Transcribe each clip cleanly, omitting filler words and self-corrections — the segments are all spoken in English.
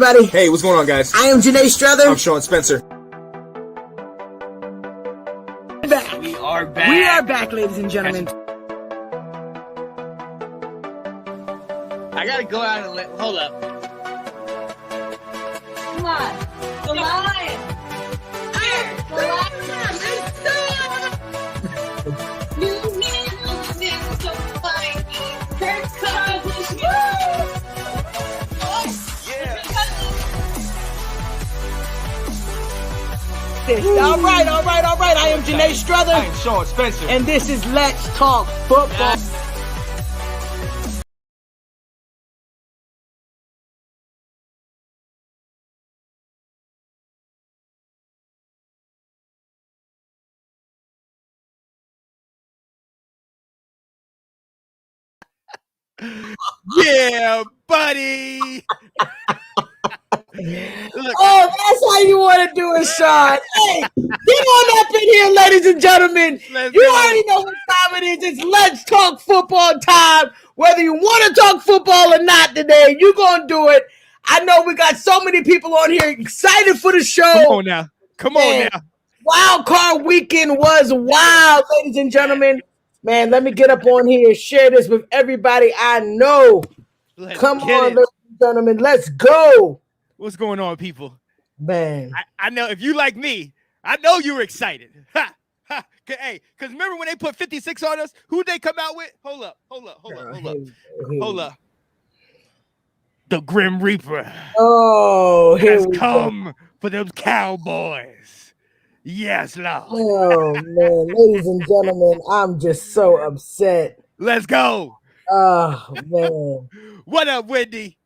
everybody. Hey, what's going on, guys? I am Janae Strother. I'm Sean Spencer. Back. We are back. We are back, ladies and gentlemen. I gotta go out and hold up. Come on. The lion. The lion. New man, so funny. Kirk Cousins. All right. I am Janae Strother. I'm Sean Spencer. And this is Let's Talk Football. Yeah, buddy. Look, Oh, that's how you want to do it, Sean. Hey, get on up in here, ladies and gentlemen. Let's You go. already know what time it is. It's Let's Talk Football time. Whether you want to talk football or not today, you're going to do it. I know we got so many people on here excited for the show. come on now. Come on Man. now. Wild card weekend was wild, ladies and gentlemen. Man, let me get up on here and share this with everybody I know. Let's Come get on, it. ladies and gentlemen. Let's go. What's going on, people? Man. I know if you like me, I know you were excited. Ha, ha. Hey, because remember when they put 56 on us, who'd they come out with? Hold up. The Grim Reaper Oh, here has we come for those Cowboys. Yes, Lord. Oh, man. Ladies and gentlemen, I'm just so upset. Let's go. Oh, man. What up, Wendy?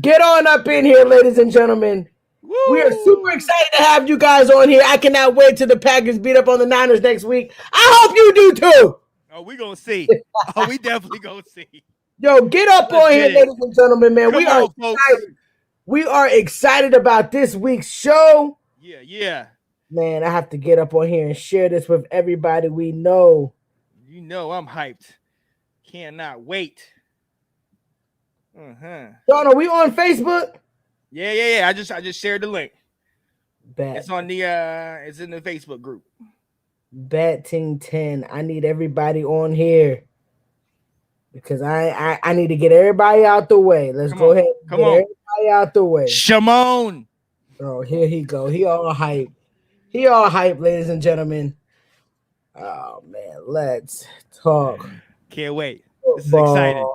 Get on up in here, ladies and gentlemen. Woo. We are super excited to have you guys on here. I cannot wait till the Packers beat up on the Niners next week. I hope you do too. Oh, we gonna see. We definitely gonna see. Yo, get up Let's on here, get it. ladies and gentlemen, man. Come We are on, folks. excited. We are excited about this week's show. Yeah. Man, I have to get up on here and share this with everybody we know. You know I'm hyped. Cannot wait. Sean, are we on Facebook? Yeah. I just shared the link. Bet. It's on the it's in the Facebook group. Batting 10. I need everybody on here because I need to get everybody out the way. Let's Come go on. ahead. Come Get on. everybody out the way. Shimon. Oh, here he go. He all hype. He all hype, ladies and gentlemen. Oh man, let's talk. Can't wait. This is football. exciting.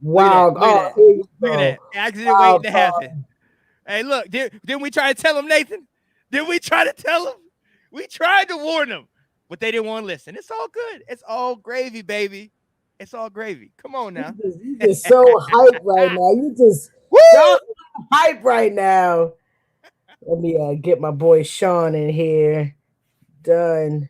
Wow. Look at Here you Look at go. that. Accident Wow, waiting to happen. Hey, look, didn't we try to tell him, Nathan? Didn't we try to tell him? We tried to warn them, but they didn't want to listen. It's all good. It's all gravy, baby. It's all gravy. Come on now. You just so hype right now. You just so hype right now. Let me get my boy Sean in here. Done.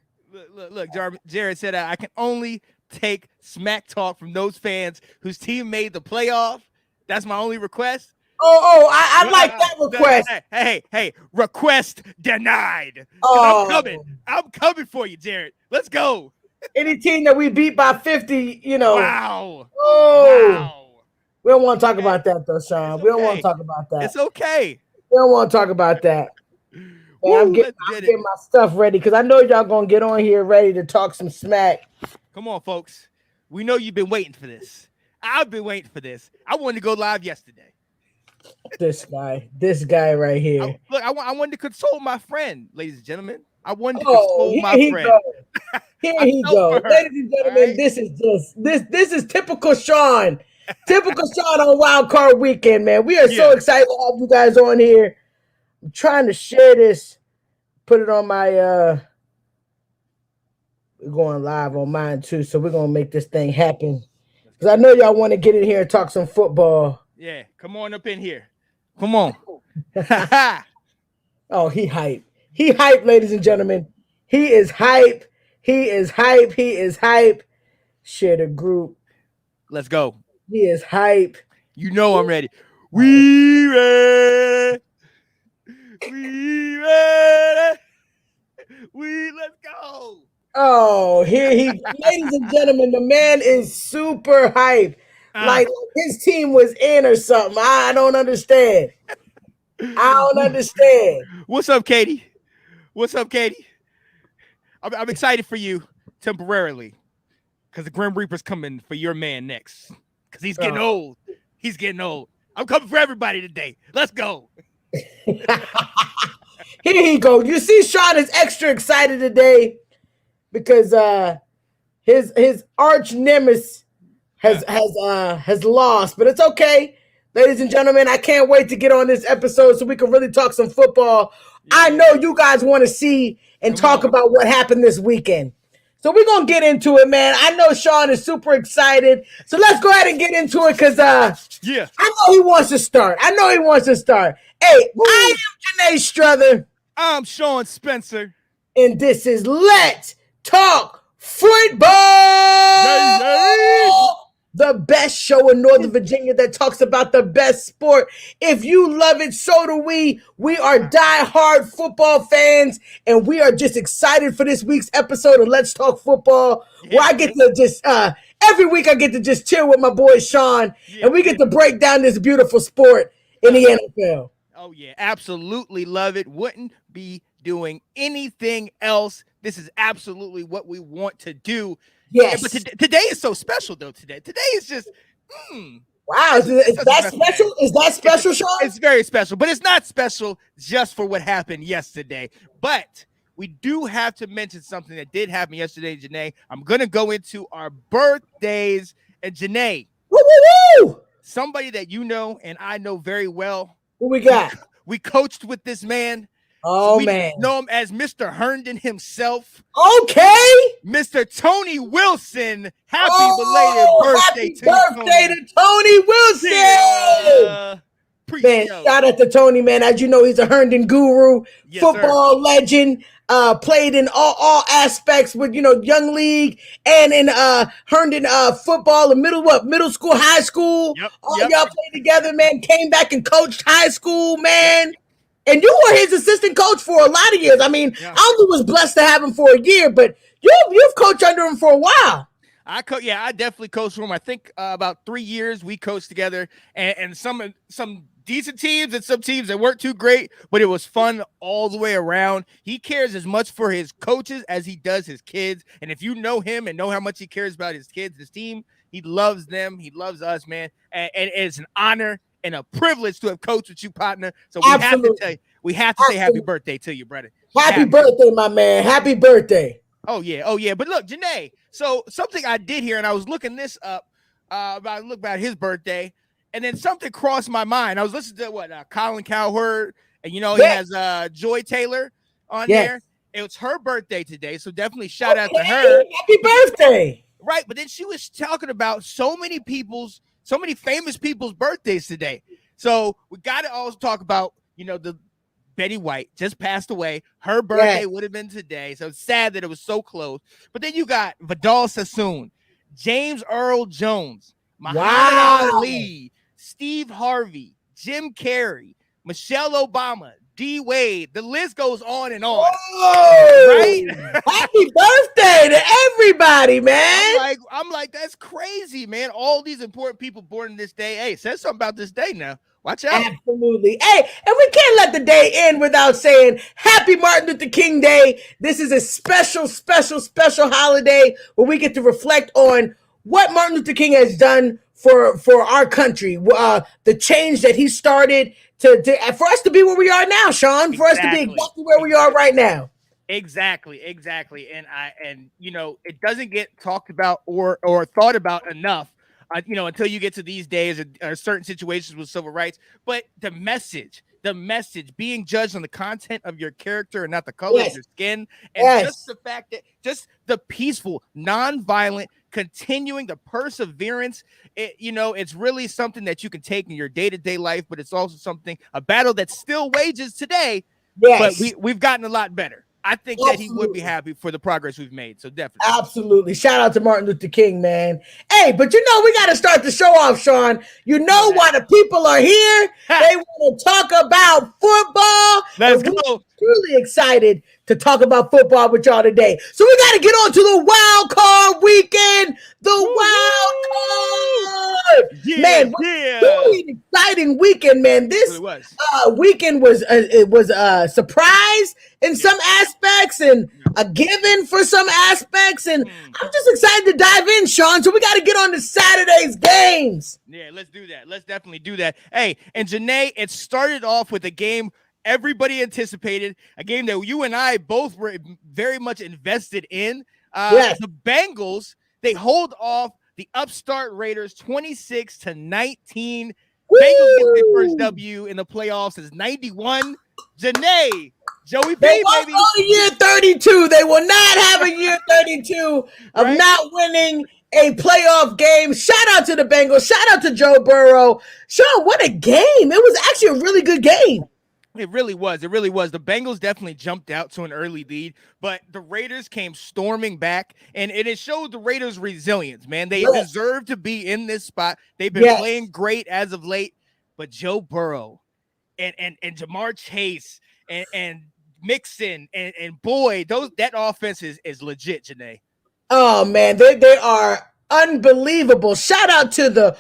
Look. Jared said I can only take smack talk from those fans whose team made the playoff. That's my only request. I like that request. Hey, request denied. Oh. I'm coming for you, Jared. Let's go. Any team that we beat by 50, you know. Wow. Oh. Wow. We don't want to talk about that, though, Sean. It's We don't okay. want to talk about that. It's okay. We don't want to talk about that. Man, I'm getting my stuff ready because I know y'all going to get on here ready to talk some smack. Come on, folks. We know you've been waiting for this. I've been waiting for this. I wanted to go live yesterday. This guy right here. I wanted to console my friend, ladies and gentlemen. I wanted to Oh, console here my he friend. go. Here he go. Ladies and gentlemen, right? this is typical Sean. Typical Sean on Wild Card Weekend, man. We are so excited to have you guys on here. I'm trying to share this, put it on my we're going live on mine too, so we're gonna make this thing happen. Because I know y'all want to get in here and talk some football. Yeah, come on up in here. Come on. Oh, he hype. He hype, ladies and gentlemen. He is hype. He is hype. He is hype. Share the group. Let's go. He is hype. You know I'm ready. We ready. We ready. Let's go. Oh, here he, ladies and gentlemen, the man is super hype. Like his team was in or something. I don't understand. I don't understand. What's up, Katie? What's up, Katie? I'm excited for you temporarily because the Grim Reaper's coming for your man next because he's getting old. He's getting old. I'm coming for everybody today. Let's go. Here you go. You see, Sean is extra excited today because his arch nemesis has lost, but it's okay. Ladies and gentlemen, I can't wait to get on this episode so we can really talk some football. Yeah. I know you guys want to see and talk about what happened this weekend. So we're going to get into it, man. I know Sean is super excited. So let's go ahead and get into it because I know he wants to start. Hey, I am Janae Struther. I'm Sean Spencer. And this is Let's Talk Football. The best show in Northern Virginia that talks about the best sport. If you love it, so do we. We are diehard football fans, and we are just excited for this week's episode of Let's Talk Football, where I get to just every week I get to just chill with my boy Sean, and we get to break down this beautiful sport in the NFL. Oh yeah, absolutely love it. Wouldn't be doing anything else. This is absolutely what we want to do. Yes, but today is so special, though. Today is just wow. Is that special? Is that special, Sean? It's very special, but it's not special just for what happened yesterday. But we do have to mention something that did happen yesterday, Janae. I'm gonna go into our birthdays, and Janae, somebody that you know and I know very well. Who we got? We coached with this man. Oh, we man. Know him as Mr. Herndon himself. Okay. Mr. Tony Wilson. Happy belated birthday to Tony Wilson. Man, shout out to Tony, man. As you know, he's a Herndon guru, football legend, played in all aspects with, young league and in Herndon football and middle school, high school. Y'all played together, man. Came back and coached high school, man. And you were his assistant coach for a lot of years. I mean, I only was blessed to have him for a year, but you've coached under him for a while. I definitely coached for him. I think about 3 years we coached together, and some decent teams and some teams that weren't too great, but it was fun all the way around. He cares as much for his coaches as he does his kids. And if you know him and know how much he cares about his kids, his team, he loves them. He loves us, man. And it's an honor and a privilege to have coached with you, partner. So we have to say happy birthday to you, brother. Happy birthday, my man. Happy birthday. Oh yeah. But look, Janae, so something I did here, and I was looking this up about his birthday, and then something crossed my mind. I was listening to Colin Cowherd, and he has Joy Taylor on there. It was her birthday today, so definitely shout out to her. Happy birthday. Right, but then she was talking about so many famous people's birthdays today. So we got to also talk about, the Betty White just passed away. Her birthday would have been today. So it's sad that it was so close. But then you got Vidal Sassoon, James Earl Jones, Muhammad Ali, Steve Harvey, Jim Carrey, Michelle Obama, D. Wade. The list goes on and on. Whoa! Right? Happy birthday to everybody, man. I'm like, that's crazy, man. All these important people born in this day. Hey, say something about this day now. Watch out. Absolutely. Hey, and we can't let the day end without saying Happy Martin Luther King Day. This is a special holiday where we get to reflect on what Martin Luther King has done for our country. The change that he started for us to be where we are now, Sean. For us to be exactly where we are right now. Exactly. And it doesn't get talked about or thought about enough. Until you get to these days or certain situations with civil rights, but the message being judged on the content of your character and not the color of your skin, and just the fact that just the peaceful, nonviolent, continuing the perseverance, it's really something that you can take in your day-to-day life, but it's also a battle that still wages today. But we've gotten a lot better. I think that he would be happy for the progress we've made. So definitely. Absolutely. Shout out to Martin Luther King, man. Hey, but we got to start the show off, Sean. Why the people are here. They want to talk about football. Let's go. Truly excited to talk about football with y'all today. So we got to get on to the wild card weekend. The wild card. Yeah, man, really an exciting weekend, man. This weekend was it was a surprise in some aspects and a given for some aspects. And I'm just excited to dive in, Sean. So we got to get on to Saturday's games. Yeah, let's do that. Let's definitely do that. Hey, and Janae, it started off with a game everybody anticipated, a game that you and I both were very much invested in. The Bengals, they hold off the upstart Raiders 26-19. Woo! Bengals get their first W in the playoffs since 91. Janae, Joey B, they won't baby. go to year 32. They will not have a year 32 of not winning a playoff game. Shout out to the Bengals. Shout out to Joe Burrow. Sean, what a game. It was actually a really good game. It really was. It really was. The Bengals definitely jumped out to an early lead, but the Raiders came storming back, and it showed the Raiders' resilience, man. They deserve to be in this spot. They've been playing great as of late, but Joe Burrow and Jamar Chase and Mixon and Boyd, that offense is legit, Janae. Oh, man, they are unbelievable. Shout out to the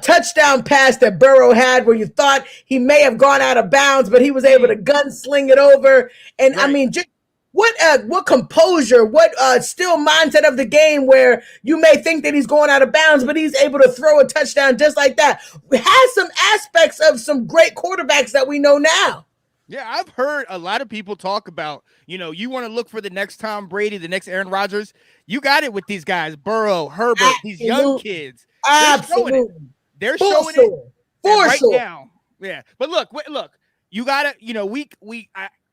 touchdown pass that Burrow had where you thought he may have gone out of bounds, but he was able to gunsling it over. And I mean, just what composure, what still mindset of the game where you may think that he's going out of bounds, but he's able to throw a touchdown just like that. It has some aspects of some great quarterbacks that we know now. Yeah, I've heard a lot of people talk about, you want to look for the next Tom Brady, the next Aaron Rodgers. You got it with these guys, Burrow, Herbert, these young kids. Absolutely. They're showing it right now. Yeah. But look, you got to, we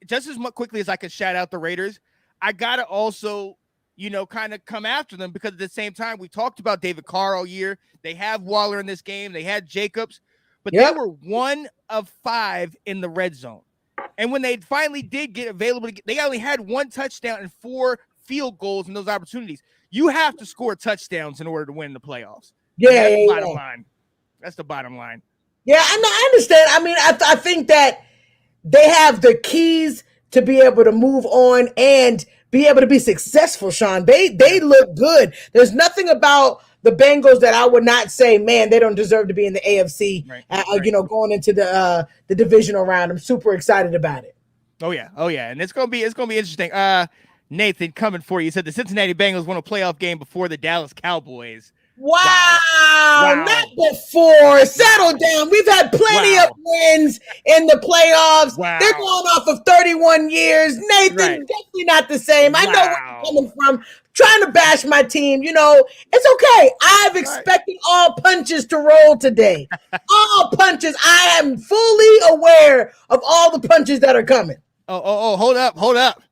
just as much quickly as I can shout out the Raiders, I got to also, kind of come after them because at the same time, we talked about David Carr all year. They have Waller in this game. They had Jacobs, but they were 1 of 5 in the red zone. And when they finally did get available, they only had 1 touchdown and 4 field goals in those opportunities. You have to score touchdowns in order to win the playoffs. That's the bottom line. That's the bottom line. Yeah, I understand. I mean, I think that they have the keys to be able to move on and be able to be successful, Sean. They look good. There's nothing about the Bengals that I would not say, man, they don't deserve to be in the AFC, going into the divisional round. I'm super excited about it. Oh yeah. And it's gonna be interesting. Nathan, coming for you. He said the Cincinnati Bengals won a playoff game before the Dallas Cowboys. Wow. Not before. Settle down. We've had plenty of wins in the playoffs. They're going off of 31 years. Nathan, definitely not the same. I know where you're coming from. Trying to bash my team. It's okay. I've expected all punches to roll today. All punches. I am fully aware of all the punches that are coming. Oh, hold up.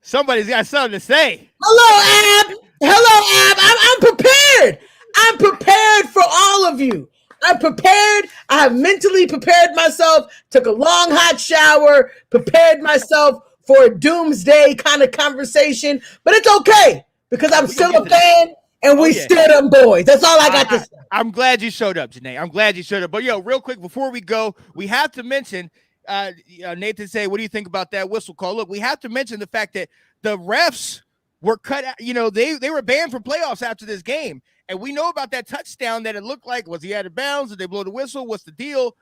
Somebody's got something to say. Hello, Ab. I'm prepared. I'm prepared for all of you. I'm prepared. I have mentally prepared myself, took a long hot shower, prepared myself for a doomsday kind of conversation, but it's okay because I'm still a fan and we still them boys. That's all I got to say. I'm glad you showed up, Janae. I'm glad you showed up. But real quick, before we go, we have to mention, Nathan say, what do you think about that whistle call? Look, we have to mention the fact that the refs were cut out. They were banned from playoffs after this game. And we know about that touchdown that it looked like, was he out of bounds? Did they blow the whistle? What's the deal?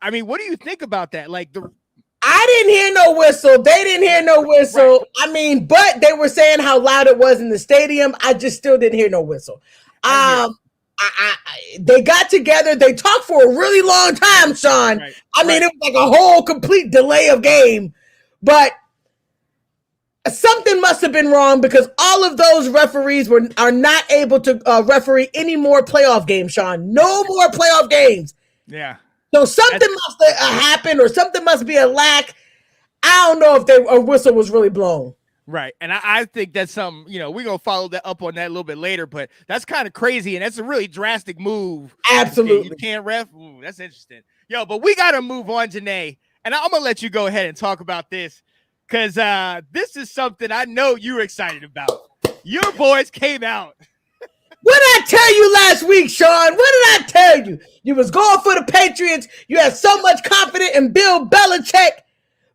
I mean, what do you think about that? I didn't hear no whistle. They didn't hear no whistle. Right. I mean, but they were saying how loud it was in the stadium. I just still didn't hear no whistle. They got together. They talked for a really long time, Sean. Right. I mean, it was like a whole complete delay of game. But something must have been wrong because all of those referees are not able to referee any more playoff games, Sean. No more playoff games. Yeah. So something must have happened or something must be a lack. I don't know if a whistle was really blown. Right. And I think that's something, we're going to follow that up on that a little bit later, but that's kind of crazy. And that's a really drastic move. Absolutely. You can't ref. Ooh, that's interesting. But we got to move on, Janae. And I'm going to let you go ahead and talk about this because this is something I know you're excited about. Your boys came out. What did I tell you last week, Sean? What did I tell you? You was going for the Patriots. You had so much confidence in Bill Belichick.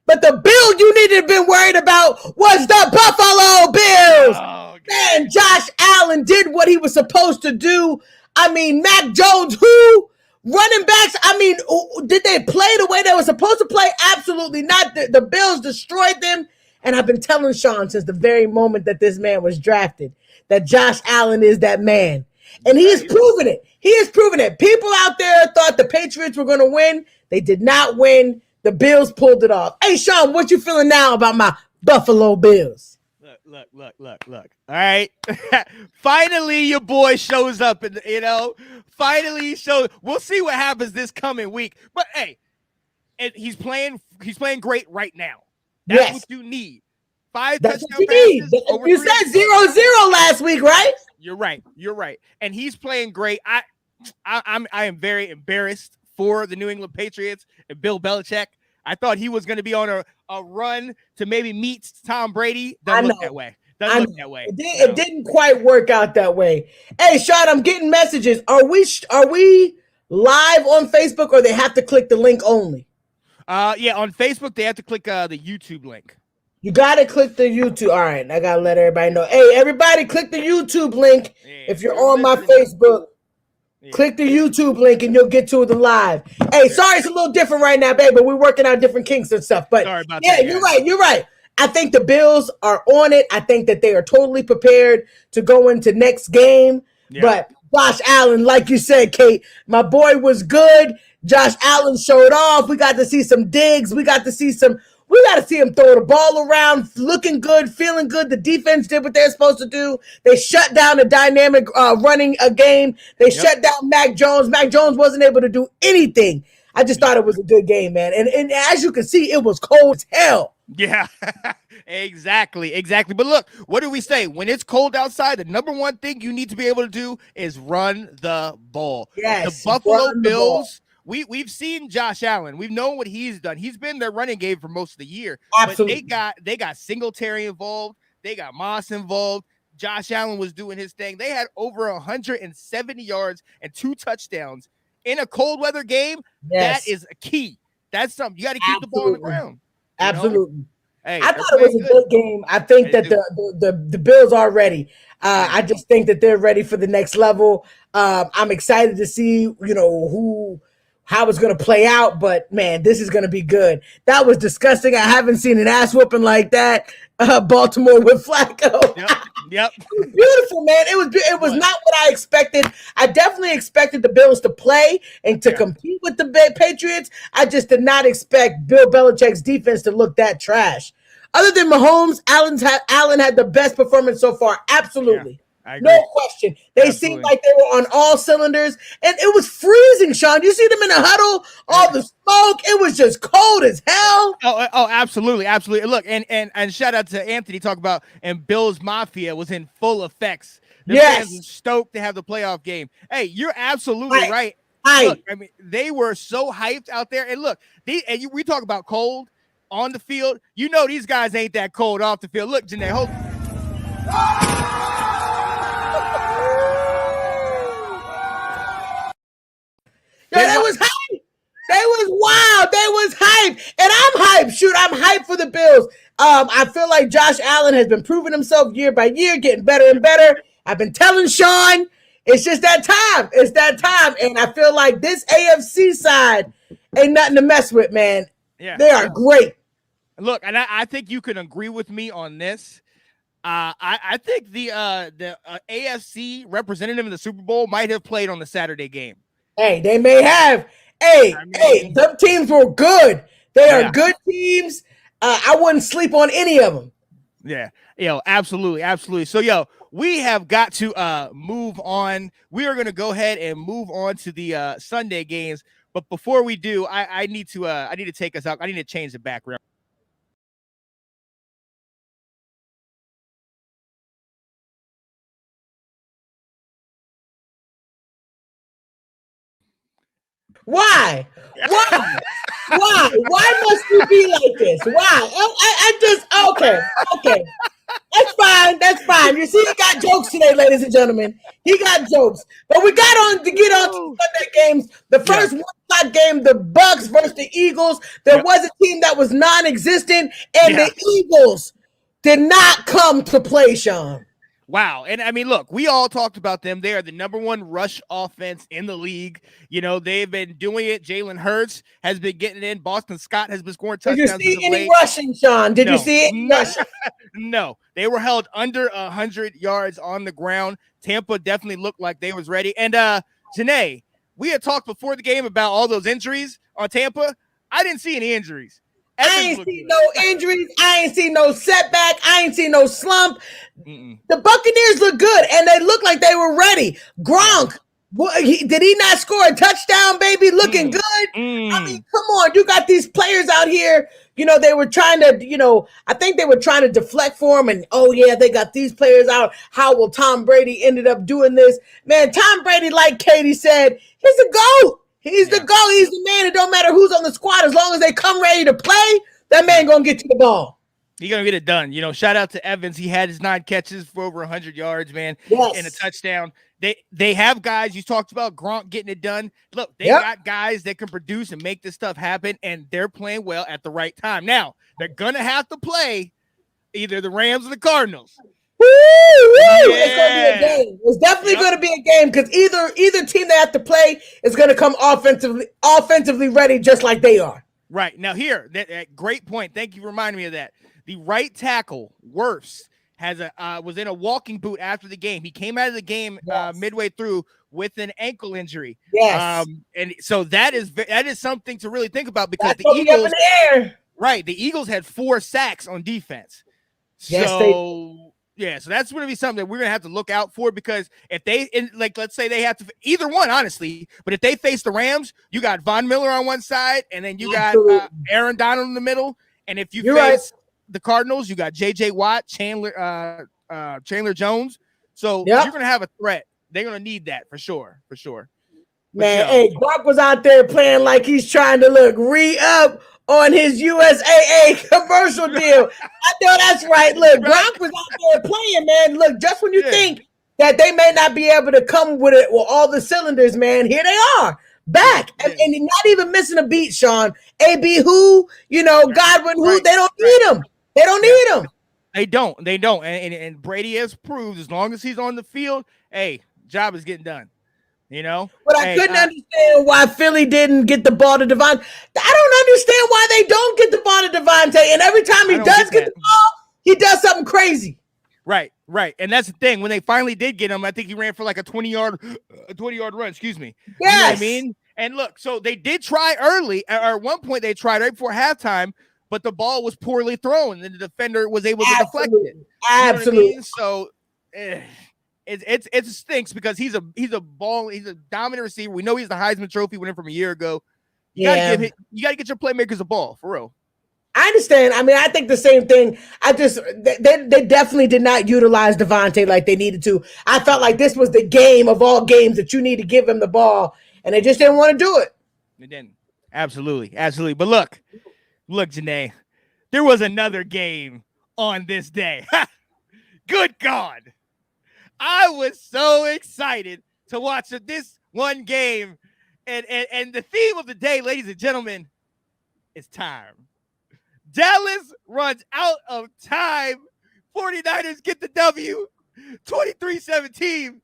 But the Bill you needed to have been worried about was the Buffalo Bills. Oh, Man, Josh Allen did what he was supposed to do. I mean, Mac Jones, who? Running backs, I mean, did they play the way they were supposed to play? Absolutely not. The Bills destroyed them. And I've been telling Sean since the very moment that this man was drafted that Josh Allen is that man. And he has proven it. He has proven it. People out there thought the Patriots were going to win. They did not win. The Bills pulled it off. Hey, Sean, what you feeling now about my Buffalo Bills? Look. All right. Finally, your boy shows up, and finally he shows. We'll see what happens this coming week. But hey, and he's playing great right now. That's what you need. 5 touchdown passes. You said 0-0 last week, right? You're right. And he's playing great. I am very embarrassed for the New England Patriots and Bill Belichick. I thought he was going to be on a run to maybe meet Tom Brady. Doesn't look that way. It didn't quite work out that way. Hey, Sean, I'm getting messages. Are we live on Facebook, or they have to click the link only? Yeah, on Facebook they have to click the YouTube link. You gotta click the YouTube. All right, I gotta let everybody know. Hey, everybody, click the YouTube link. If you're on my Facebook, click the YouTube link and you'll get to the live. Hey, sorry, it's a little different right now, babe, but we're working out different kinks and stuff. But sorry about that, you're right. I think the Bills are on it. I think that they are totally prepared to go into next game. Yeah. But Josh Allen, like you said, Kate, my boy was good. Josh Allen showed off. We got to see some digs. We got to see him throw the ball around, looking good, feeling good. The defense did what they're supposed to do. They shut down a dynamic running a game. They shut down Mac Jones. Mac Jones wasn't able to do anything. I just thought it was a good game, man. And as you can see, it was cold as hell. Yeah, exactly. But look, what do we say? When it's cold outside, the number one thing you need to be able to do is run the ball. Yes, the Buffalo Bills. We've seen Josh Allen. We've known what he's done. He's been their running game for most of the year. Absolutely. But they got Singletary involved. They got Moss involved. Josh Allen was doing his thing. They had over 170 yards and 2 touchdowns in a cold weather game. Yes. That is a key. That's something. You got to keep the ball on the ground. Absolutely. Hey, I thought it was a good game. I think that the Bills are ready. I just think that they're ready for the next level. I'm excited to see, how it's going to play out, but man, this is going to be good. That was disgusting. I haven't seen an ass whooping like that. Baltimore with Flacco. Yep. It was beautiful, man. It was not what I expected. I definitely expected the Bills to play and to compete with the Patriots. I just did not expect Bill Belichick's defense to look that trash. Other than Mahomes, Allen had the best performance so far. Absolutely. No question. They seemed like they were on all cylinders, and it was freezing, Sean. You see them in the huddle, all the smoke. It was just cold as hell. Oh, absolutely. Look, and shout out to Anthony. Talk about and Bills Mafia was in full effects. The fans were stoked to have the playoff game. Hey, you're absolutely right. Look, I mean, they were so hyped out there. And look, we talk about cold on the field. These guys ain't that cold off the field. Look, Janae, hold. Yo, they was hype. They was wild. They was hype. And I'm hyped. Shoot, I'm hyped for the Bills. I feel like Josh Allen has been proving himself year by year, getting better and better. I've been telling Sean, it's just that time. It's that time. And I feel like this AFC side ain't nothing to mess with, man. Yeah. They are great. Look, and I think you can agree with me on this. I think the AFC representative in the Super Bowl might have played on the Saturday game. Hey, they may have. Them teams were good. They are good teams. I wouldn't sleep on any of them. Yeah, absolutely. So, we have got to move on. We are going to go ahead and move on to the Sunday games. But before we do, I need to take us out. I need to change the background. Why? Why must you be like this? Why? I just okay. That's fine. You see, he got jokes today, ladies and gentlemen. He got jokes. But we got on to get on to Sunday games. The first 1 o'clock game, the Bucks versus the Eagles. There was a team that was non-existent, and the Eagles did not come to play, Sean. Wow. And I mean, look, we all talked about them. They are the number one rush offense in the league. You know, they've been doing it. Jalen Hurts has been getting in. Boston Scott has been scoring touchdowns. Did you see any rushing, Sean? Did you see it? Rushing? No. They were held under 100 yards on the ground. Tampa definitely looked like they was ready. And Janae, we had talked before the game about all those injuries on Tampa. I didn't see any injuries. I ain't seen no injuries. I ain't seen no setback. I ain't seen no slump. The Buccaneers look good, and they look like they were ready. Gronk, did he not score a touchdown, baby? Looking good. I mean, come on. You got these players out here. You know, they were trying to, I think they were trying to deflect for him. And, oh, yeah, they got these players out. How will Tom Brady ended up doing this? Man, Tom Brady, like Katie said, he's a GOAT. He's the GOAT. He's the man. It don't matter who's on the squad. As long as they come ready to play, that man going to get you the ball. He's going to get it done. You know, shout out to Evans. He had his 9 catches for over 100 yards, man, and a touchdown. They have guys. You talked about Gronk getting it done. Look, they got guys that can produce and make this stuff happen, and they're playing well at the right time. Now, they're going to have to play either the Rams or the Cardinals. It's going to be a game. It's definitely going to be a game because either team they have to play is going to come offensively ready just like they are. Right. Now here, that great point. Thank you for reminding me of that. The right tackle, Wirfs, was in a walking boot after the game. He came out of the game midway through with an ankle injury. Yes. And so that is something to really think about because the Eagles up in the air. Right. The Eagles had 4 sacks on defense. Yes, so so that's going to be something that we're going to have to look out for because if let's say they have to either one, honestly, but if they face the Rams, you got Von Miller on one side and then you got Aaron Donald in the middle. And if you face the Cardinals, you got JJ Watt, Chandler Jones. So you're going to have a threat. They're going to need that for sure. Man, hey, Brock was out there playing like he's trying to look re-up on his USAA commercial deal. I know that's right. Look, Gronk was out there playing, man. Look, just when you think that they may not be able to come with it with all the cylinders, man, here they are back. And not even missing a beat, Sean. AB who, Godwin who, they don't need him. They don't need him. They don't. And Brady has proved as long as he's on the field, hey, job is getting done. But I couldn't understand why Philly didn't get the ball to Devontae. I don't understand why they don't get the ball to Devontae. And every time he does get the ball, he does something crazy. Right. And that's the thing. When they finally did get him, I think he ran for like a 20-yard run. Excuse me. Yes. You know what I mean? And look, so they did try early. Or at one point, they tried right before halftime, but the ball was poorly thrown, and the defender was able to deflect it. Absolutely. I mean? So. It stinks because he's a dominant receiver. We know he's the Heisman Trophy winner from a year ago. You gotta get your playmakers a ball for real. I understand. I mean, I think the same thing. They definitely did not utilize Devontae like they needed to. I felt like this was the game of all games that you need to give him the ball, and they just didn't want to do it. They didn't. Absolutely. But look, Janae, there was another game on this day. Good God. I was so excited to watch this one game. And the theme of the day, ladies and gentlemen, is time. Dallas runs out of time. 49ers get the W, 23-17.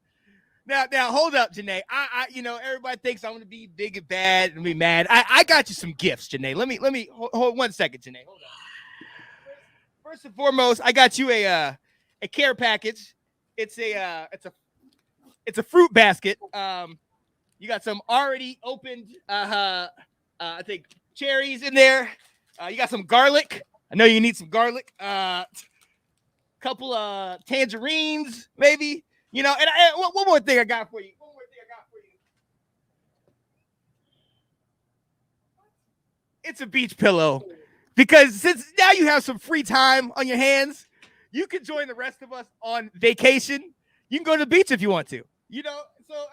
Now hold up, Janae. I everybody thinks I'm going to be big and bad and be mad. I got you some gifts, Janae. Let me hold 1 second, Janae. Hold on. First and foremost, I got you a care package. It's a fruit basket. You got some already opened, I think cherries in there. You got some garlic. I know you need some garlic. Couple of tangerines, maybe. And one more thing I got for you. It's a beach pillow, because since now you have some free time on your hands. You can join the rest of us on vacation. You can go to the beach if you want to. So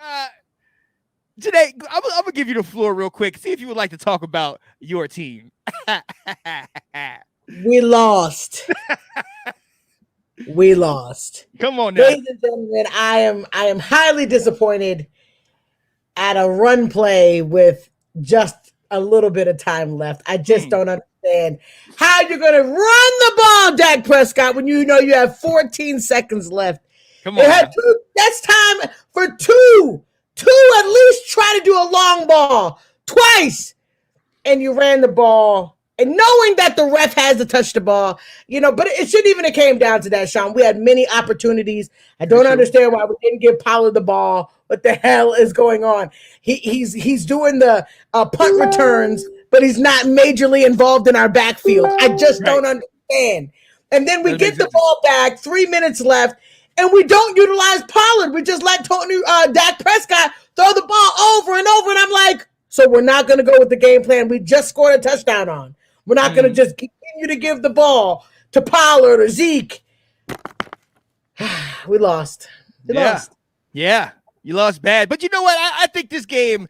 Janae, I'm going to give you the floor real quick. See if you would like to talk about your team. We lost. Come on now. Ladies and gentlemen, I am highly disappointed at a run play with just a little bit of time left. I just don't understand understand how you're going to run the ball, Dak Prescott, when you know you have 14 seconds left. Come on. That's time for two at least try to do a long ball twice. And you ran the ball. And knowing that the ref has to touch the ball, but it shouldn't even have came down to that, Sean. We had many opportunities. I don't understand why we didn't give Pollard the ball. What the hell is going on? He's doing the punt returns, but he's not majorly involved in our backfield. I just don't understand. And then we get the ball back, 3 minutes left, and we don't utilize Pollard. We just let Dak Prescott throw the ball over and over. And I'm like, so we're not going to go with the game plan we just scored a touchdown on. We're not going to just continue to give the ball to Pollard or Zeke. We lost. We lost. Yeah, you lost bad. But you know what? I think this game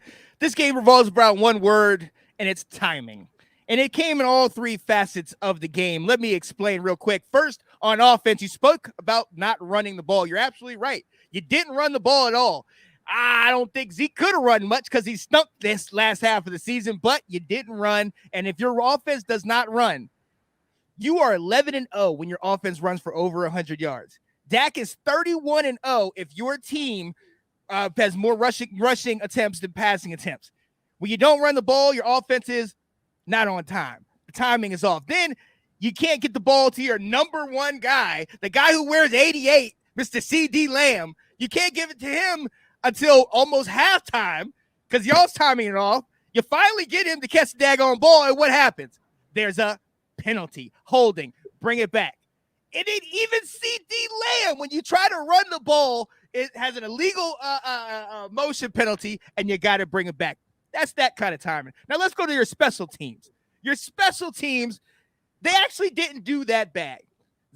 revolves around one word, and it's timing. And it came in all three facets of the game. Let me explain real quick. First, on offense, you spoke about not running the ball. You're absolutely right. You didn't run the ball at all. I don't think Zeke could have run much because he stunk this last half of the season, but you didn't run. And if your offense does not run, you are 11-0 when your offense runs for over 100 yards. Dak is 31-0 if your team has more rushing attempts than passing attempts. When you don't run the ball, your offense is not on time. The timing is off. Then you can't get the ball to your number one guy, the guy who wears 88, Mr. C.D. Lamb. You can't give it to him until almost halftime because y'all's timing it off. You finally get him to catch the daggone ball, and what happens? There's a penalty, holding, bring it back. And then even C.D. Lamb, when you try to run the ball, it has an illegal motion penalty, and you got to bring it back. That's that kind of timing. Now let's go to your special teams. Your special teams, they actually didn't do that bad.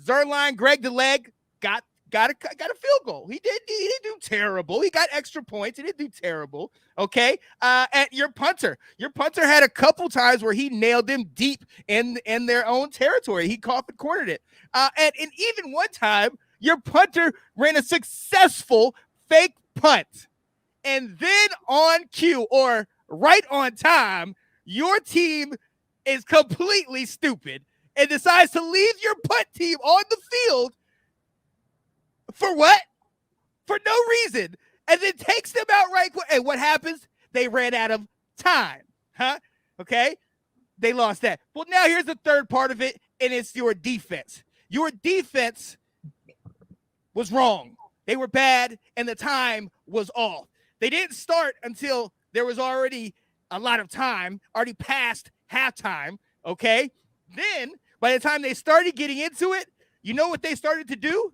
Zerline, Greg the Leg, got a field goal. He didn't do terrible. He got extra points. He didn't do terrible. Okay. And your punter had a couple times where he nailed them deep in their own territory. He caught and cornered it. And even one time, your punter ran a successful fake punt. And then on cue or right on time, your team is completely stupid and decides to leave your punt team on the field. For what? For no reason. And then takes them out right quick. And what happens? They ran out of time. Huh? Okay? They lost that. Well, now here's the third part of it, and it's your defense. Your defense was wrong. They were bad, and the time was off. They didn't start until there was already a lot of time, already past halftime. Okay? Then, by the time they started getting into it, you know what they started to do?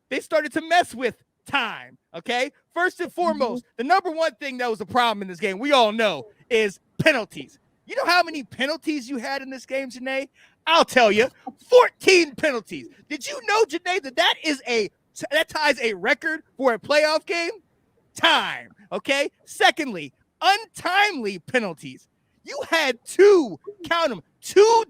They started to mess with time, okay? First and foremost, the number one thing that was a problem in this game, we all know, is penalties. You know how many penalties you had in this game, Janae? I'll tell you, 14 penalties. Did you know, Janae, that ties a record for a playoff game? Time, okay? Secondly, untimely penalties. You had two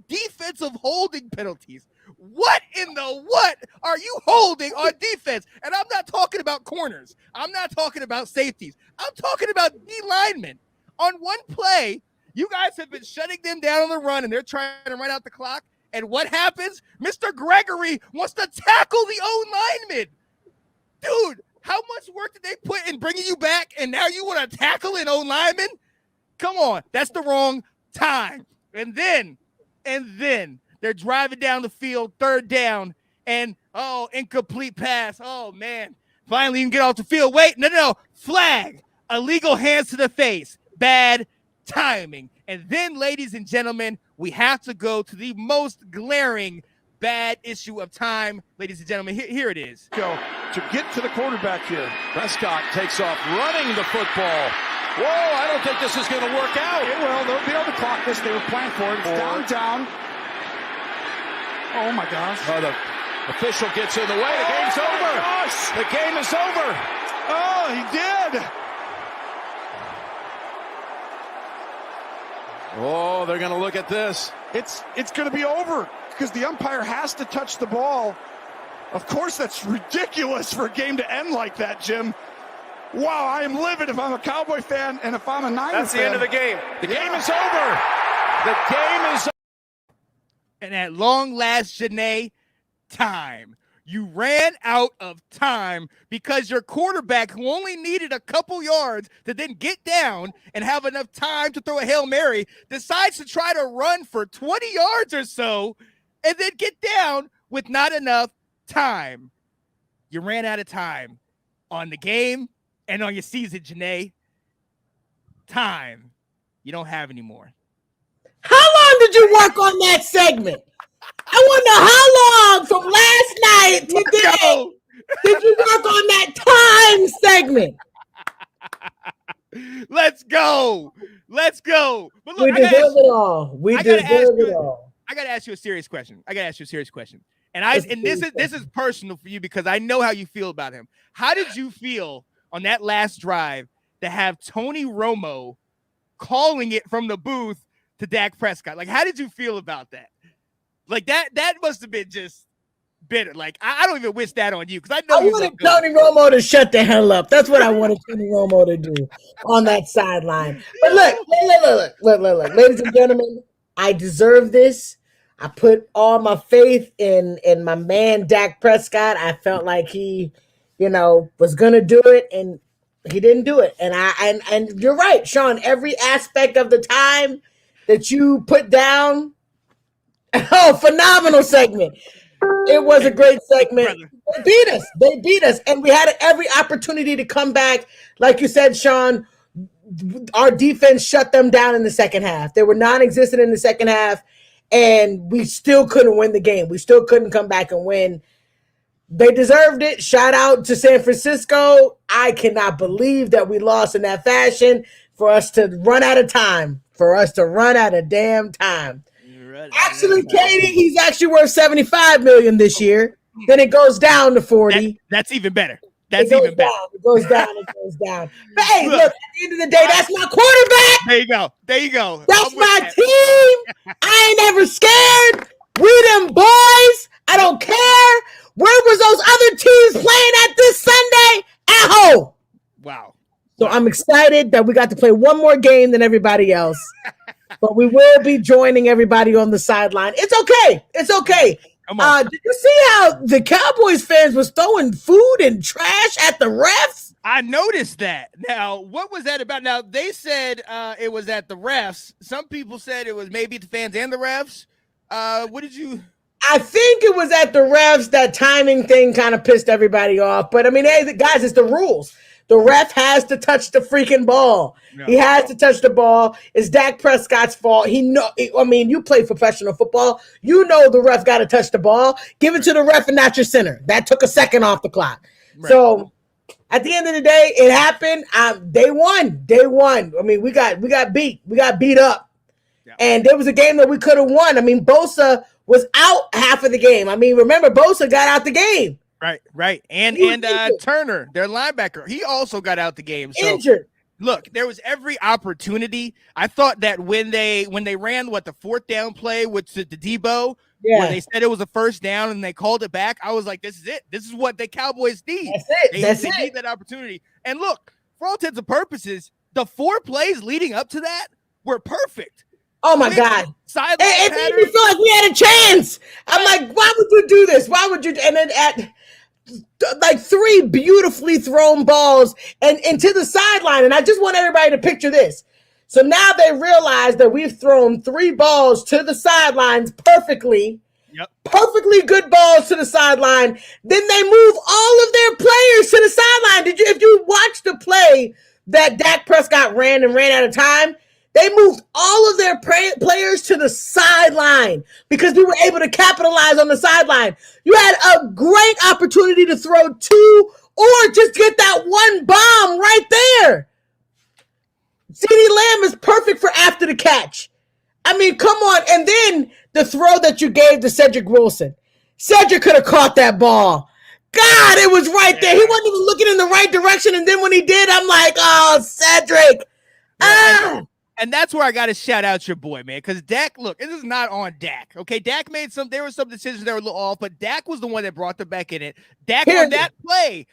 defensive holding penalties. What in the what are you holding on defense? And I'm not talking about corners. I'm not talking about safeties. I'm talking about D linemen. On one play, you guys have been shutting them down on the run, and they're trying to run out the clock. And what happens? Mr. Gregory wants to tackle the own lineman. Dude, how much work did they put in bringing you back, and now you want to tackle an own lineman? Come on, that's the wrong time. And then they're driving down the field, third down, and, incomplete pass. Oh, man. Finally, you can get off the field. Wait, no. Flag. Illegal hands to the face. Bad timing. And then, ladies and gentlemen, we have to go to the most glaring bad issue of time. Ladies and gentlemen, here it is. Go to get to the quarterback here. Prescott takes off running the football. Whoa, I don't think this is going to work out. It will. They'll be able to clock this. They were planning for it. It's down. Oh, my gosh. Oh, the official gets in the way. The game's over. Gosh. The game is over. Oh, he did. Oh, they're going to look at this. It's going to be over because the umpire has to touch the ball. Of course, that's ridiculous for a game to end like that, Jim. Wow, I am livid if I'm a Cowboy fan and if I'm a Niners fan. That's the end of the game. The game is over. The game is over. And at long last, Janae, time. You ran out of time because your quarterback, who only needed a couple yards to then get down and have enough time to throw a Hail Mary, decides to try to run for 20 yards or so and then get down with not enough time. You ran out of time on the game and on your season, Janae. Time. You don't have any more. How long did you work on that segment? I want to know how long from last night to today did you work on that time segment? Let's go. Let's go. But look, We deserve it all. We deserve it all. I gotta ask you a serious question. And this is personal for you because I know how you feel about him. How did you feel on that last drive to have Tony Romo calling it from the booth to Dak Prescott? Like, how did you feel about that? Like that must have been just bitter. Like, I don't even wish that on you because I know I wanted Tony Romo to shut the hell up. That's what I wanted Tony Romo to do on that sideline. But look, ladies and gentlemen, I deserve this. I put all my faith in my man Dak Prescott. I felt like he, was gonna do it, and he didn't do it. And you're right, Sean. Every aspect of the time that you put down. Oh, phenomenal segment. It was a great segment. They beat us. And we had every opportunity to come back. Like you said, Sean, our defense shut them down in the second half. They were non-existent in the second half, and we still couldn't win the game. We still couldn't come back and win. They deserved it. Shout out to San Francisco. I cannot believe that we lost in that fashion for us to run out of time. For us to run out of damn time. Actually, Katie, he's actually worth $75 million this year. Then it goes down to 40. That's even better. It goes down. But hey, look, at the end of the day, that's my quarterback. There you go. That's my team. I ain't ever scared. We them boys. I don't care. Where was those other teams playing at this Sunday? At home. Wow. So I'm excited that we got to play one more game than everybody else. But we will be joining everybody on the sideline. It's okay. Come on. Did you see how the Cowboys fans was throwing food and trash at the refs? I noticed that. Now, what was that about? Now, they said it was at the refs. Some people said it was maybe the fans and the refs. What did you... I think it was at the refs. That timing thing kind of pissed everybody off. But, I mean, hey, guys, it's the rules. The ref has to touch the freaking ball. No. He has to touch the ball. It's Dak Prescott's fault. You play professional football. You know the ref got to touch the ball. Give it to the ref and not your center. That took a second off the clock. Right. So at the end of the day, it happened. They won. I mean, we got beat. We got beat up. Yeah. And there was a game that we could have won. I mean, Bosa was out half of the game. I mean, remember, Bosa got out the game. Right. And Turner, their linebacker, he also got out the game. So, injured. Look, there was every opportunity. I thought that when they ran the fourth down play with the Debo, where they said it was a first down and they called it back, I was like, this is it. This is what the Cowboys need. They need that opportunity. And look, for all intents and purposes, the 4 plays leading up to that were perfect. Oh my God! It made me feel like we had a chance. I'm like, why would you do this? Why would you? And then at like 3 beautifully thrown balls and to the sideline. And I just want everybody to picture this. So now they realize that we've thrown 3 balls to the sidelines perfectly. Yep. Perfectly good balls to the sideline. Then they move all of their players to the sideline. If you watch the play that Dak Prescott ran out of time, they moved all of their players to the sideline because we were able to capitalize on the sideline. You had a great opportunity to throw 2 or just get that one bomb right there. CeeDee Lamb is perfect for after the catch. I mean, come on. And then the throw that you gave to Cedric Wilson. Cedric could have caught that ball. God, it was right there. He wasn't even looking in the right direction. And then when he did, I'm like, oh, Cedric. And that's where I got to shout out your boy, man, because Dak, look, this is not on Dak, okay? Dak made there were some decisions that were a little off, but Dak was the one that brought them back in it. Dak on that play,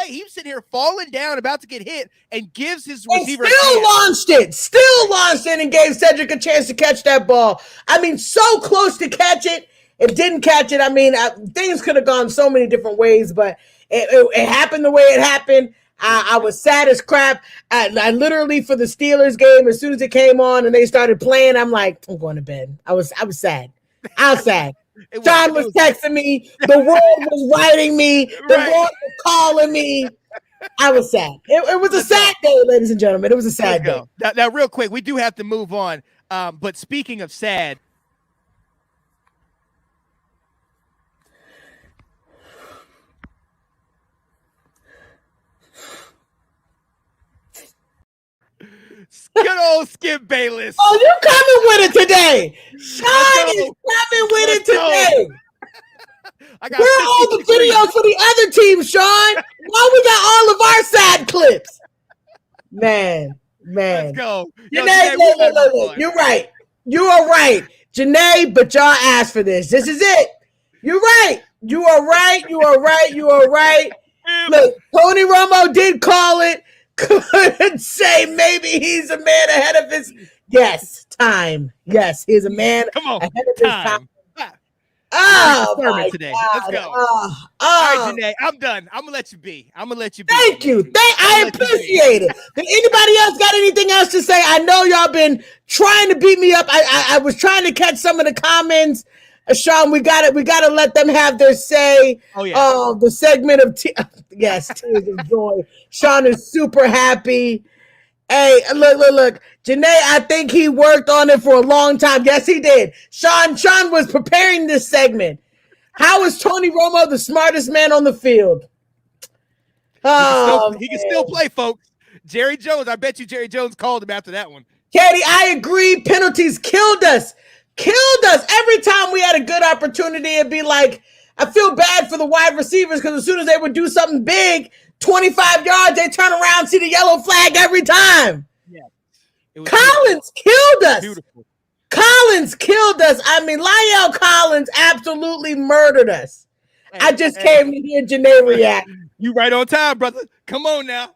he was sitting here falling down, about to get hit, and gives his receiver still launched it, and gave Cedric a chance to catch that ball. I mean, so close to catch it. It didn't catch it. I mean, things could have gone so many different ways, but it happened the way it happened. I was sad as crap. I literally, for the Steelers game, as soon as it came on and they started playing, I'm like, I'm going to bed. I was sad. I was sad. John was texting me. The world was writing me. The world was calling me. I was sad. It was a sad day, ladies and gentlemen. It was a sad day. Now, real quick, we do have to move on. But speaking of sad, good old Skip Bayless. Oh, you coming with it today. Sean is coming with it today. Where are all the videos for the other team, Sean? Why we got all of our sad clips? Man. Let's go. Janae, you're right. You are right. Janae, but y'all asked for this. This is it. You're right. You are right. Look, Tony Romo did call it. Could say maybe he's a man ahead of his time. Yes, he's a man ahead of his time. Oh, my today. God. Let's go. All right, Janae, I'm done. I'm gonna let you be. Thank you. I appreciate it. Did anybody else got anything else to say? I know y'all been trying to beat me up. I was trying to catch some of the comments. Sean, we got to let them have their say. Oh yeah. The segment of tears of joy. Sean is super happy. Hey, look. Janae, I think he worked on it for a long time. Yes, he did. Sean was preparing this segment. How is Tony Romo the smartest man on the field? He can still play, folks. Jerry Jones, I bet you Jerry Jones called him after that one. Katie, I agree. Penalties killed us. Every time we had a good opportunity, it'd be like, I feel bad for the wide receivers because as soon as they would do something big, 25 yards, they turn around, see the yellow flag every time. Yeah. Collins killed us. Beautiful. Collins killed us. I mean, Lyle Collins absolutely murdered us. I just came to hear Janae react. You right on time, brother. Come on now.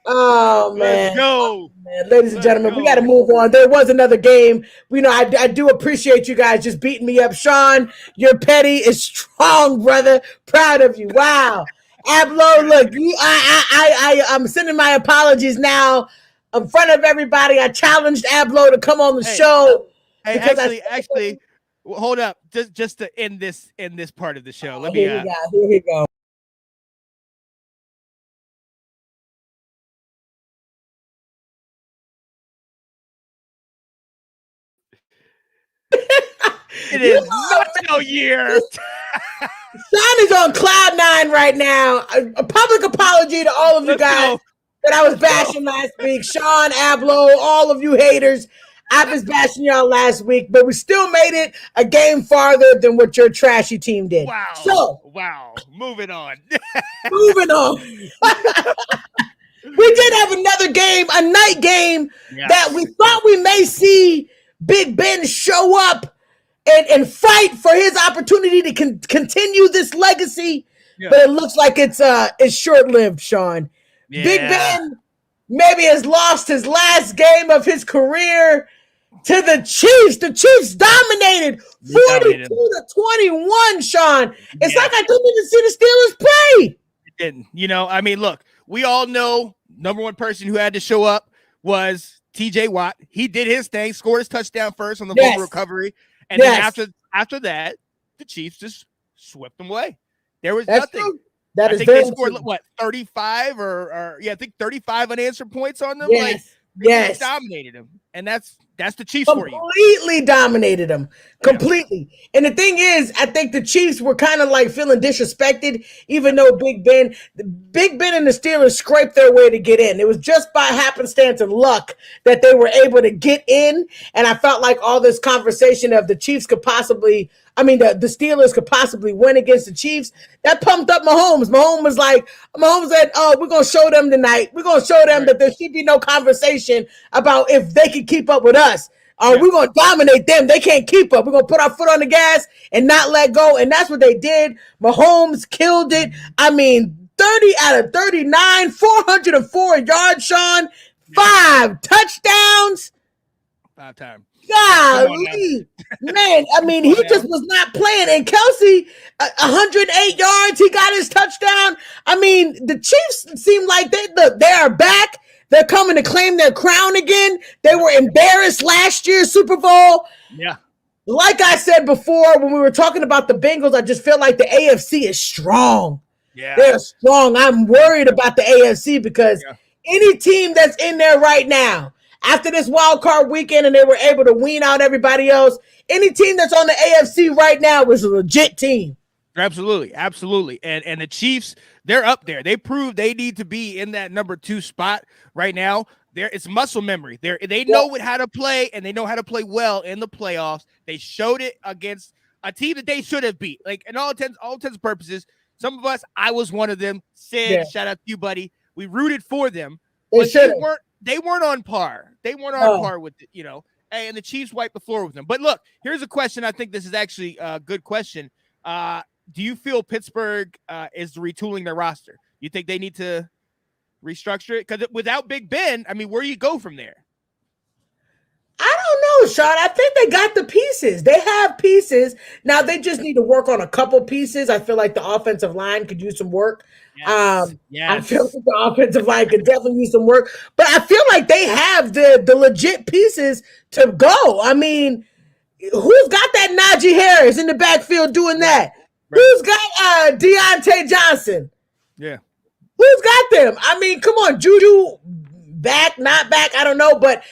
Oh, man. Let's go. Oh, man. Ladies and gentlemen, we got to move on. There was another game. I do appreciate you guys just beating me up. Sean, your petty is strong, brother. Proud of you. Wow. Ablo, look, I'm sending my apologies now in front of everybody. I challenged Ablo to come on the show. Hey, actually, hold up. Just to end this part of the show. Here we go. It is Nacho year. Sean is on cloud nine right now. A public apology to all of you guys that I was bashing last week. Sean, Ablo, all of you haters. I was bashing y'all last week, but we still made it a game farther than what your trashy team did. Wow. Moving on. We did have another game, a night game that we thought we may see Big Ben show up and fight for his opportunity to continue this legacy, but it looks like it's short-lived, Sean. Yeah. Big Ben maybe has lost his last game of his career to the Chiefs. The Chiefs dominated 42-21, Sean. It's like I didn't even see the Steelers play. It didn't. Look, we all know number one person who had to show up was TJ Watt. He did his thing, scored his touchdown first on the fumble recovery. And then after that, the Chiefs just swept them away. There was nothing. True. I think they scored 35 I think 35 unanswered points on them. They dominated them, and that's the Chiefs for you. Completely dominated them, completely. And the thing is, I think the Chiefs were kind of like feeling disrespected, even though Big Ben and the Steelers scraped their way to get in. It was just by happenstance and luck that they were able to get in. And I felt like all this conversation of the Chiefs could possibly the Steelers could possibly win against the Chiefs. That pumped up Mahomes. Mahomes said, "Oh, we're gonna show them tonight. We're gonna show them that there should be no conversation about if they can keep up with us. We're gonna dominate them. They can't keep up. We're gonna put our foot on the gas and not let go." And that's what they did. Mahomes killed it. 30 out of 39, 404 yards, Sean, 5 touchdowns. 5 times. Golly, man. He just was not playing. And Kelsey, 108 yards. He got his touchdown. The Chiefs seem like they are back. They're coming to claim their crown again. They were embarrassed last year's Super Bowl. Yeah. Like I said before, when we were talking about the Bengals, I just feel like the AFC is strong. Yeah. They're strong. I'm worried about the AFC because any team that's in there right now, after this wild card weekend and they were able to wean out everybody else, any team that's on the AFC right now is a legit team. Absolutely. And the Chiefs, they're up there. They proved they need to be in that number 2 spot right now. It's muscle memory. They know how to play, and they know how to play well in the playoffs. They showed it against a team that they should have beat. Like, in all intents and purposes, some of us, I was one of them. Sid, shout out to you, buddy. We rooted for them. They weren't on par. They weren't on par with it, and the Chiefs wiped the floor with them. But look, here's a question. I think this is actually a good question. Do you feel Pittsburgh is retooling their roster? You think they need to restructure it? Because without Big Ben, where do you go from there? I don't know, Sean. I think they got the pieces. They have pieces. Now they just need to work on a couple pieces. I feel like the offensive line could use some work. Yes. I feel like the offensive line could definitely use some work. But I feel like they have the legit pieces to go. Who's got that Najee Harris in the backfield doing that? Right. Who's got Deontay Johnson? Yeah. Who's got them? Come on. Juju back, not back, I don't know. But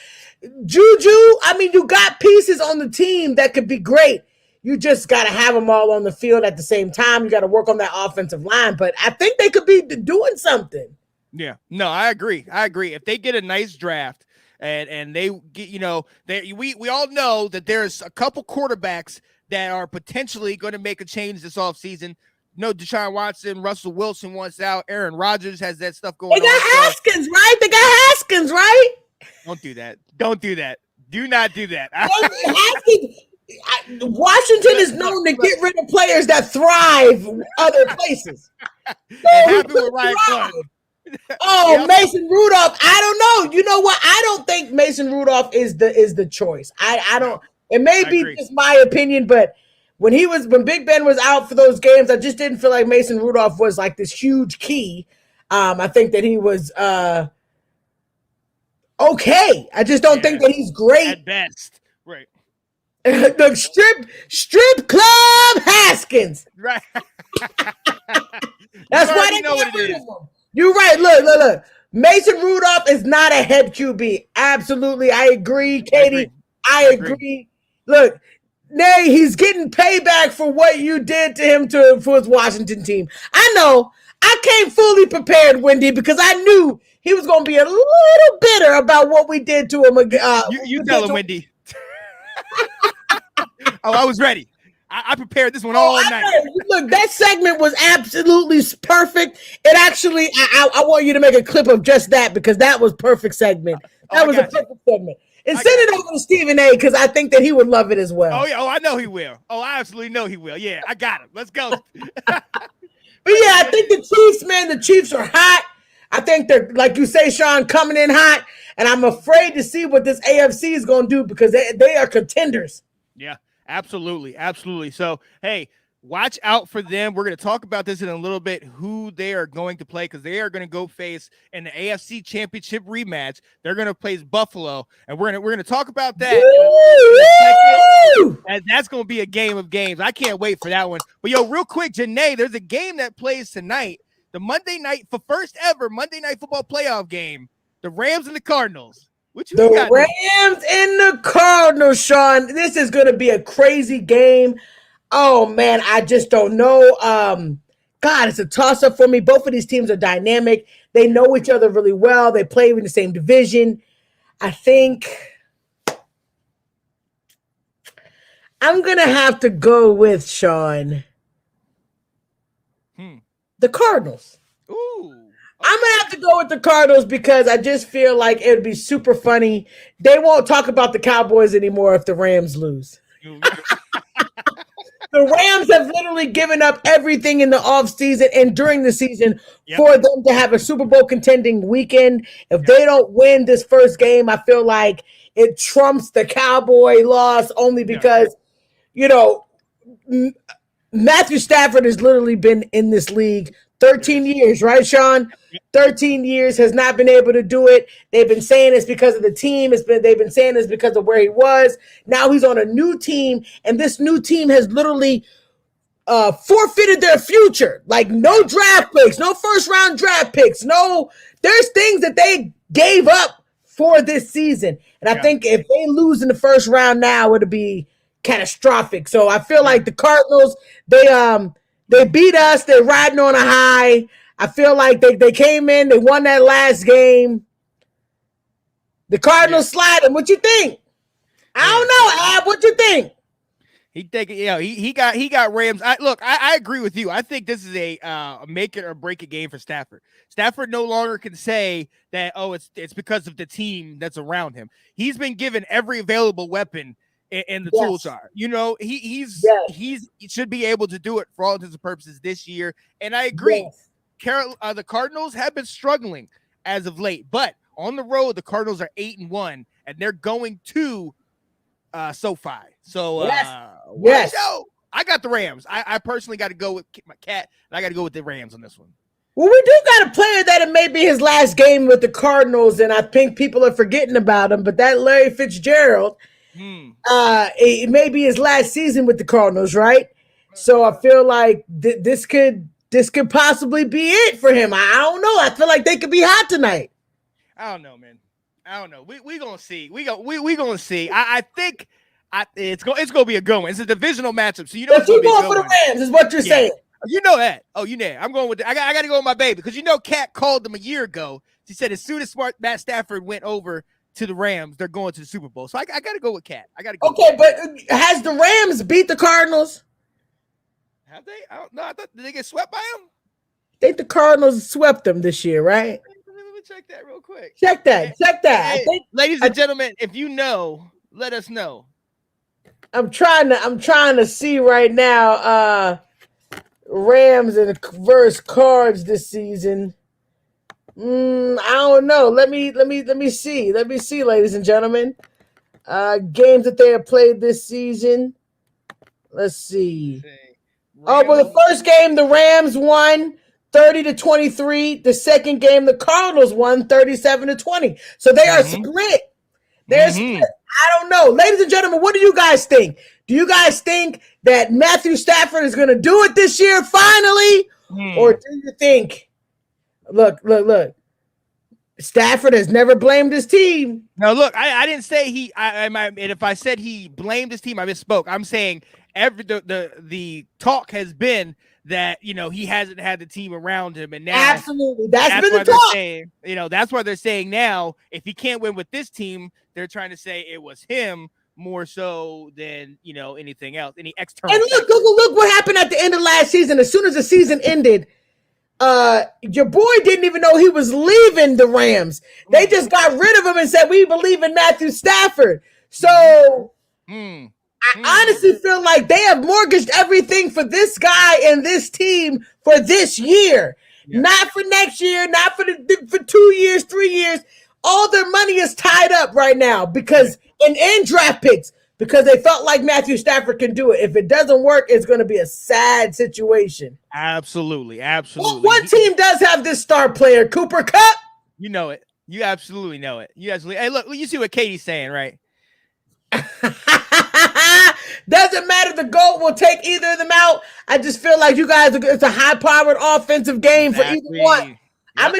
Juju, you got pieces on the team that could be great. You just got to have them all on the field at the same time. You got to work on that offensive line. But I think they could be doing something. Yeah. No, I agree. If they get a nice draft and they get, we all know that there's a couple quarterbacks that are potentially going to make a change this offseason. Deshaun Watson, Russell Wilson wants out. Aaron Rodgers has that stuff going on. They got Haskins, right? Don't do that. Do not do that. Washington is known to get rid of players that thrive other places. Happy with Ryan Clark. Mason Rudolph. I don't know. You know what? I don't think Mason Rudolph is the choice. I don't. It may be just my opinion, but when Big Ben was out for those games, I just didn't feel like Mason Rudolph was like this huge key. I think that he was okay. I just don't think that he's great at best. Right. The strip club Haskins. Right. That's why they got rid of him. You're right. Look. Mason Rudolph is not a head QB. Absolutely. I agree, Katie. I agree. Look, Nay, he's getting payback for what you did to him for his Washington team. I know. I came fully prepared, Wendy, because I knew he was going to be a little bitter about what we did to him. You tell him, Wendy. I was ready. I prepared this one all night. Look, that segment was absolutely perfect. It actually, I want you to make a clip of just that because that was perfect segment. That was a perfect segment. And send it over to Stephen A. because I think that he would love it as well. Oh, yeah. I know he will. I absolutely know he will. Yeah, I got him. Let's go. But yeah, I think the Chiefs are hot. I think they're, like you say, Sean, coming in hot. And I'm afraid to see what this AFC is going to do because they are contenders. Yeah, absolutely. So, hey, watch out for them. We're going to talk about this in a little bit, who they are going to play, because they are going to go face in the AFC Championship rematch. They're going to face Buffalo, and we're going to talk about that. And that's going to be a game of games. I can't wait for that one. But, real quick, Janae, there's a game that plays tonight, the Monday night, for first ever Monday Night Football playoff game, the Rams and the Cardinals. The Rams and the Cardinals, Sean. This is going to be a crazy game. Oh, man, I just don't know. God, it's a toss-up for me. Both of these teams are dynamic. They know each other really well. They play in the same division. I think I'm going to have to go with Sean. The Cardinals. Ooh. I'm going to have to go with the Cardinals because I just feel like it would be super funny. They won't talk about the Cowboys anymore if the Rams lose. The Rams have literally given up everything in the offseason and during the season for them to have a Super Bowl contending weekend. If they don't win this first game, I feel like it trumps the Cowboy loss only because, Matthew Stafford has literally been in this league 13 years, right, Sean? 13 years, has not been able to do it. They've been saying it's because of the team. They've been saying it's because of where he was. Now he's on a new team, and this new team has literally forfeited their future. Like no draft picks, no first round draft picks. No, there's things that they gave up for this season. And I think if they lose in the first round now, it'll be catastrophic. So I feel like the Cardinals, they beat us. They're riding on a high. I feel like they came in, they won that last game. The Cardinals sliding. What you think? I don't know, Ab. What you think? He got Rams. I agree with you. I think this is a make it or break it game for Stafford. Stafford no longer can say that it's because of the team that's around him. He's been given every available weapon in the tool chart. He should be able to do it for all intents and purposes this year. And I agree. The Cardinals have been struggling as of late, but on the road the Cardinals are 8-1, and they're going to SoFi. So I got the Rams. I personally got to go with my cat, and I got to go with the Rams on this one. Well, we do got a player that it may be his last game with the Cardinals, and I think people are forgetting about him. But that Larry Fitzgerald, it may be his last season with the Cardinals, right? So I feel like this could possibly be it for him. I don't know. I feel like they could be hot tonight. I don't know, man. I don't know. We gonna see. We gonna see. I think it's gonna be a good one. It's a divisional matchup, so But you going for the Rams is what you're saying. You know that. Oh, you know. I'm going with. I got to go with my baby because Kat called them a year ago. She said as soon as Matt Stafford went over to the Rams, they're going to the Super Bowl. So I got to go with Kat. I got to go. Okay, but has the Rams beat the Cardinals? Have they? I don't know. I thought, did they get swept by them? I think the Cardinals swept them this year, right? Let me check that real quick. Check that. Hey, ladies and gentlemen, if you know, let us know. I'm trying to see right now. Rams and versus Cards this season. I don't know. Let me see. Let me see, ladies and gentlemen. Games that they have played this season. Let's see. Well, the first game the Rams won 30-23. The second game the Cardinals won 37-20. So they are split. They're split. I don't know. Ladies and gentlemen, what do you guys think? Do you guys think that Matthew Stafford is going to do it this year finally? Or do you think, look, Stafford has never blamed his team. No, look, I didn't say he. And if I said he blamed his team, I misspoke. I'm saying the talk has been that he hasn't had the team around him, and now absolutely that's been the talk. Saying, that's why they're saying now if he can't win with this team, they're trying to say it was him more so than anything else, any external. And look what happened at the end of last season. As soon as the season ended, your boy didn't even know he was leaving the Rams. They just got rid of him and said we believe in Matthew Stafford. So I honestly feel like they have mortgaged everything for this guy and this team for this year, not for next year, not for 2 years, 3 years. All their money is tied up right now because in draft picks because they felt like Matthew Stafford can do it. If it doesn't work, it's going to be a sad situation. Absolutely. What team does have this star player? Cooper Kupp? You know it. You absolutely know it. Hey, look, you see what Katie's saying, right? Doesn't matter. The GOAT will take either of them out. I just feel like you guys, it's a high-powered offensive game for either one. Yep. I'm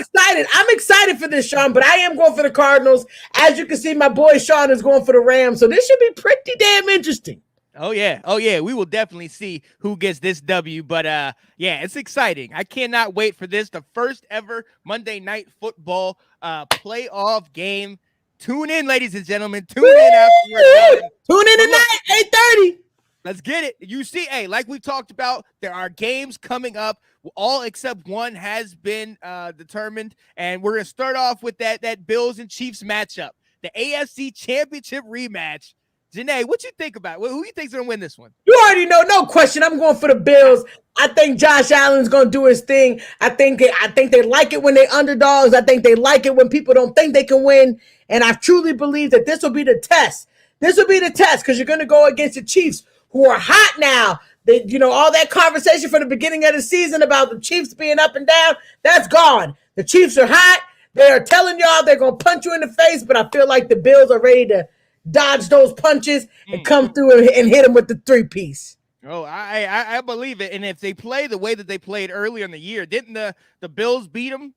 excited for this, Sean, but I am going for the Cardinals. As you can see, my boy Sean is going for the Rams, so this should be pretty damn interesting. Oh, yeah. We will definitely see who gets this W, but it's exciting. I cannot wait for this, the first ever Monday Night Football playoff game. Tune in, ladies and gentlemen. Tune in after you're done. Tune in tonight, 8:30. Let's get it. You see, hey, like we talked about, there are games coming up. All except one has been determined, and we're gonna start off with that Bills and Chiefs matchup, the AFC Championship rematch. Janae, what you think about it? Who you think's gonna win this one? You already know, no question. I'm going for the Bills. I think Josh Allen's going to do his thing. I think they like it when they're underdogs. I think they like it when people don't think they can win. And I truly believe that this will be the test. This will be the test because you're going to go against the Chiefs, who are hot now. They, all that conversation from the beginning of the season about the Chiefs being up and down, that's gone. The Chiefs are hot. They are telling y'all they're going to punch you in the face, but I feel like the Bills are ready to dodge those punches and come through and hit them with the three-piece. Oh, I believe it. And if they play the way that they played earlier in the year, didn't the Bills beat them?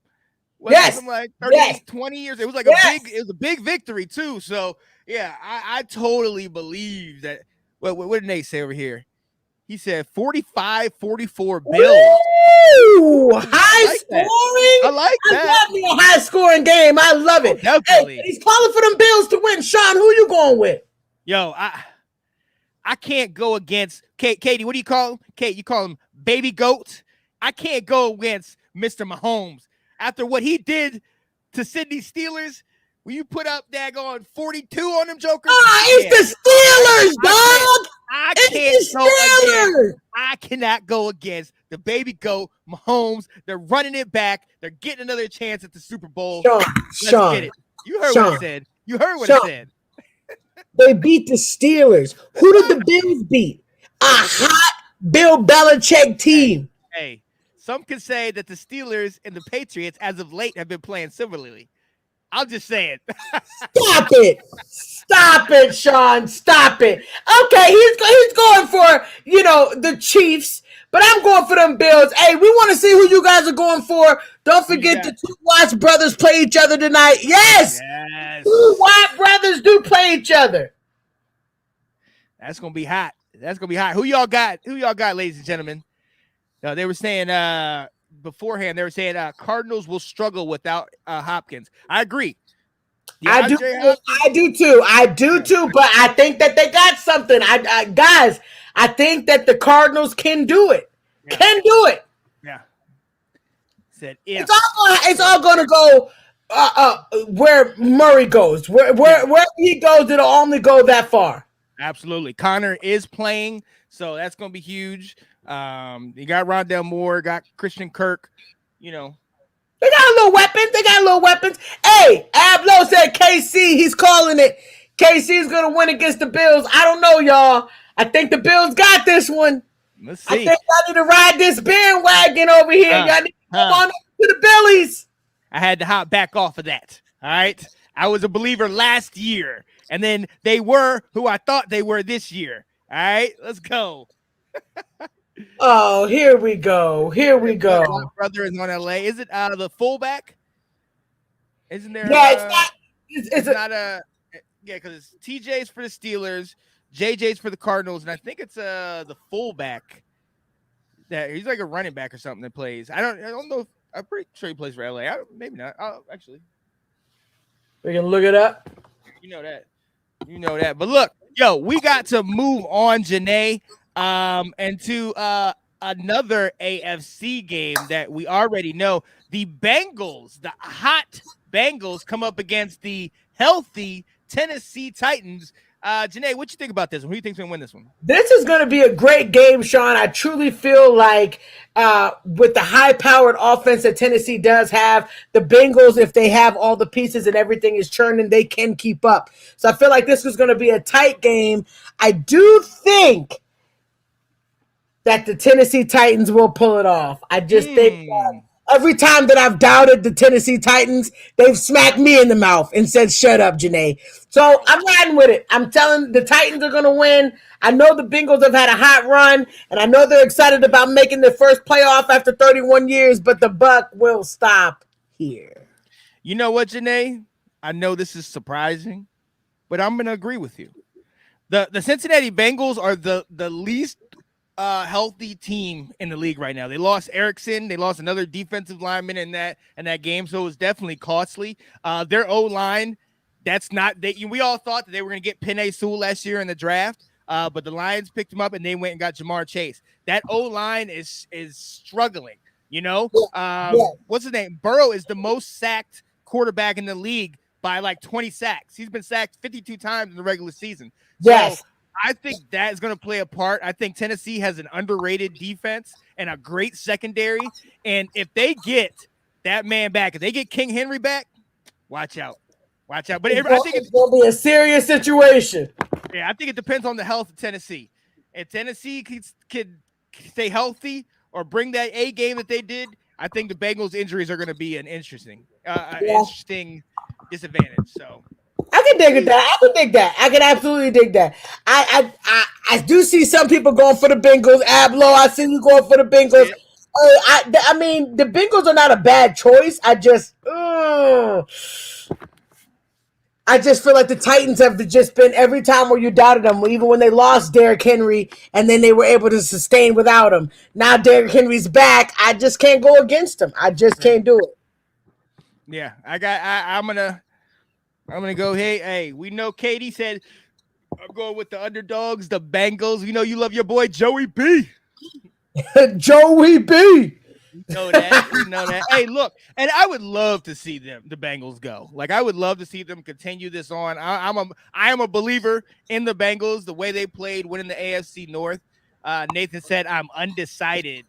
Yes. Like 30, 20 years. It was like a big victory too. So yeah, I totally believe that. What did Nate say over here? He said 45-44 Bills. Ooh, high scoring. I like that. I love me a high scoring game. I love it. Oh, definitely. Hey, he's calling for them Bills to win. Sean, who you going with? Yo, I can't go against Katie. What do you call him? Kate, you call him Baby Goat. I can't go against Mr. Mahomes after what he did to Sydney Steelers. Will you put up daggone 42 on them jokers? It's the Steelers, dog. I cannot go against the Baby Goat, Mahomes. They're running it back. They're getting another chance at the Super Bowl. Sean, get it. You heard what I said. You heard what I said. They beat the Steelers. Who did the Bills beat? A hot Bill Belichick team. Hey, some could say that the Steelers and the Patriots, as of late, have been playing similarly. I'm just saying. Stop it, Sean. Stop it. Okay, he's going for, the Chiefs, but I'm going for them Bills. Hey, we want to see who you guys are going for. Don't forget the two Watts brothers play each other tonight. Yes. Two Watt brothers do play each other. That's going to be hot. Who y'all got, ladies and gentlemen? No, they were saying beforehand, they were saying Cardinals will struggle without Hopkins. I agree. I do too. But I think that they got something. Guys, I think that the Cardinals can do it. Yeah. Can do it. Yeah. Said if. It's all going to go where Murray goes. Where he goes, it'll only go that far. Absolutely. Connor is playing, so that's going to be huge. You got Rondell Moore, got Christian Kirk, They got a little weapons. Hey, Ablo said KC, he's calling it. KC is going to win against the Bills. I don't know, y'all. I think the Bills got this one. Let's see. I think y'all need to ride this bandwagon over here. Y'all need to come on up to the Billies. I had to hop back off of that. All right. I was a believer last year, and then they were who I thought they were this year. All right. Let's go. Oh, here we go. My brother is on LA. Is it the fullback? Isn't there? Yeah, it's not because TJ's for the Steelers, JJ's for the Cardinals, and I think it's the fullback. That he's like a running back or something that plays. I don't know. I'm pretty sure he plays for LA. Maybe not. Actually, we can look it up. You know that. But look, we got to move on, Janae. And to another AFC game that we already know, the Bengals, the hot Bengals, come up against the healthy Tennessee Titans. Janae, what you think about this one? Who do you think's going to win this one? This is going to be a great game, Sean. I truly feel like with the high-powered offense that Tennessee does have, the Bengals, if they have all the pieces and everything is churning, they can keep up. So I feel like this is going to be a tight game. I do think that the Tennessee Titans will pull it off. I just think that every time that I've doubted the Tennessee Titans, they've smacked me in the mouth and said, shut up, Janae. So I'm riding with it. I'm telling the Titans are going to win. I know the Bengals have had a hot run, and I know they're excited about making their first playoff after 31 years, but the buck will stop here. You know what, Janae? I know this is surprising, but I'm going to agree with you. The Cincinnati Bengals are the least healthy team in the league right now. They lost Erickson. They lost another defensive lineman in that game, so it was definitely costly. Their O-line, that's not – we all thought that they were going to get Penei Sewell last year in the draft. but the Lions picked him up and they went and got Jamar Chase. That O-line is struggling. You know, what's his name? Burrow is the most sacked quarterback in the league by like 20 sacks. He's been sacked 52 times in the regular season. So I think that is going to play a part. I think Tennessee has an underrated defense and a great secondary. And if they get that man back, if they get King Henry back, watch out. Watch out. But I think it's going to be a serious situation. Yeah, I think it depends on the health of Tennessee. If Tennessee could stay healthy or bring that A game that they did, I think the Bengals injuries are going to be an interesting disadvantage. So I can dig that. I can dig that. I can absolutely dig that. I do see some people going for the Bengals. Ablo, I see you going for the Bengals. Yeah. I mean, the Bengals are not a bad choice. I just feel like the Titans have just been every time where you doubted them, even when they lost Derrick Henry and then they were able to sustain without him. Now Derrick Henry's back. I just can't go against him. I just can't do it. Yeah, I'm gonna go. Hey, we know Katie said I'm going with the underdogs, the Bengals. We know you love your boy Joey B. Joey B. We know that. Hey, look, and I would love to see the Bengals go. Like, I would love to see them continue this on. I am a believer in the Bengals, the way they played, winning the AFC North. Nathan said I'm undecided.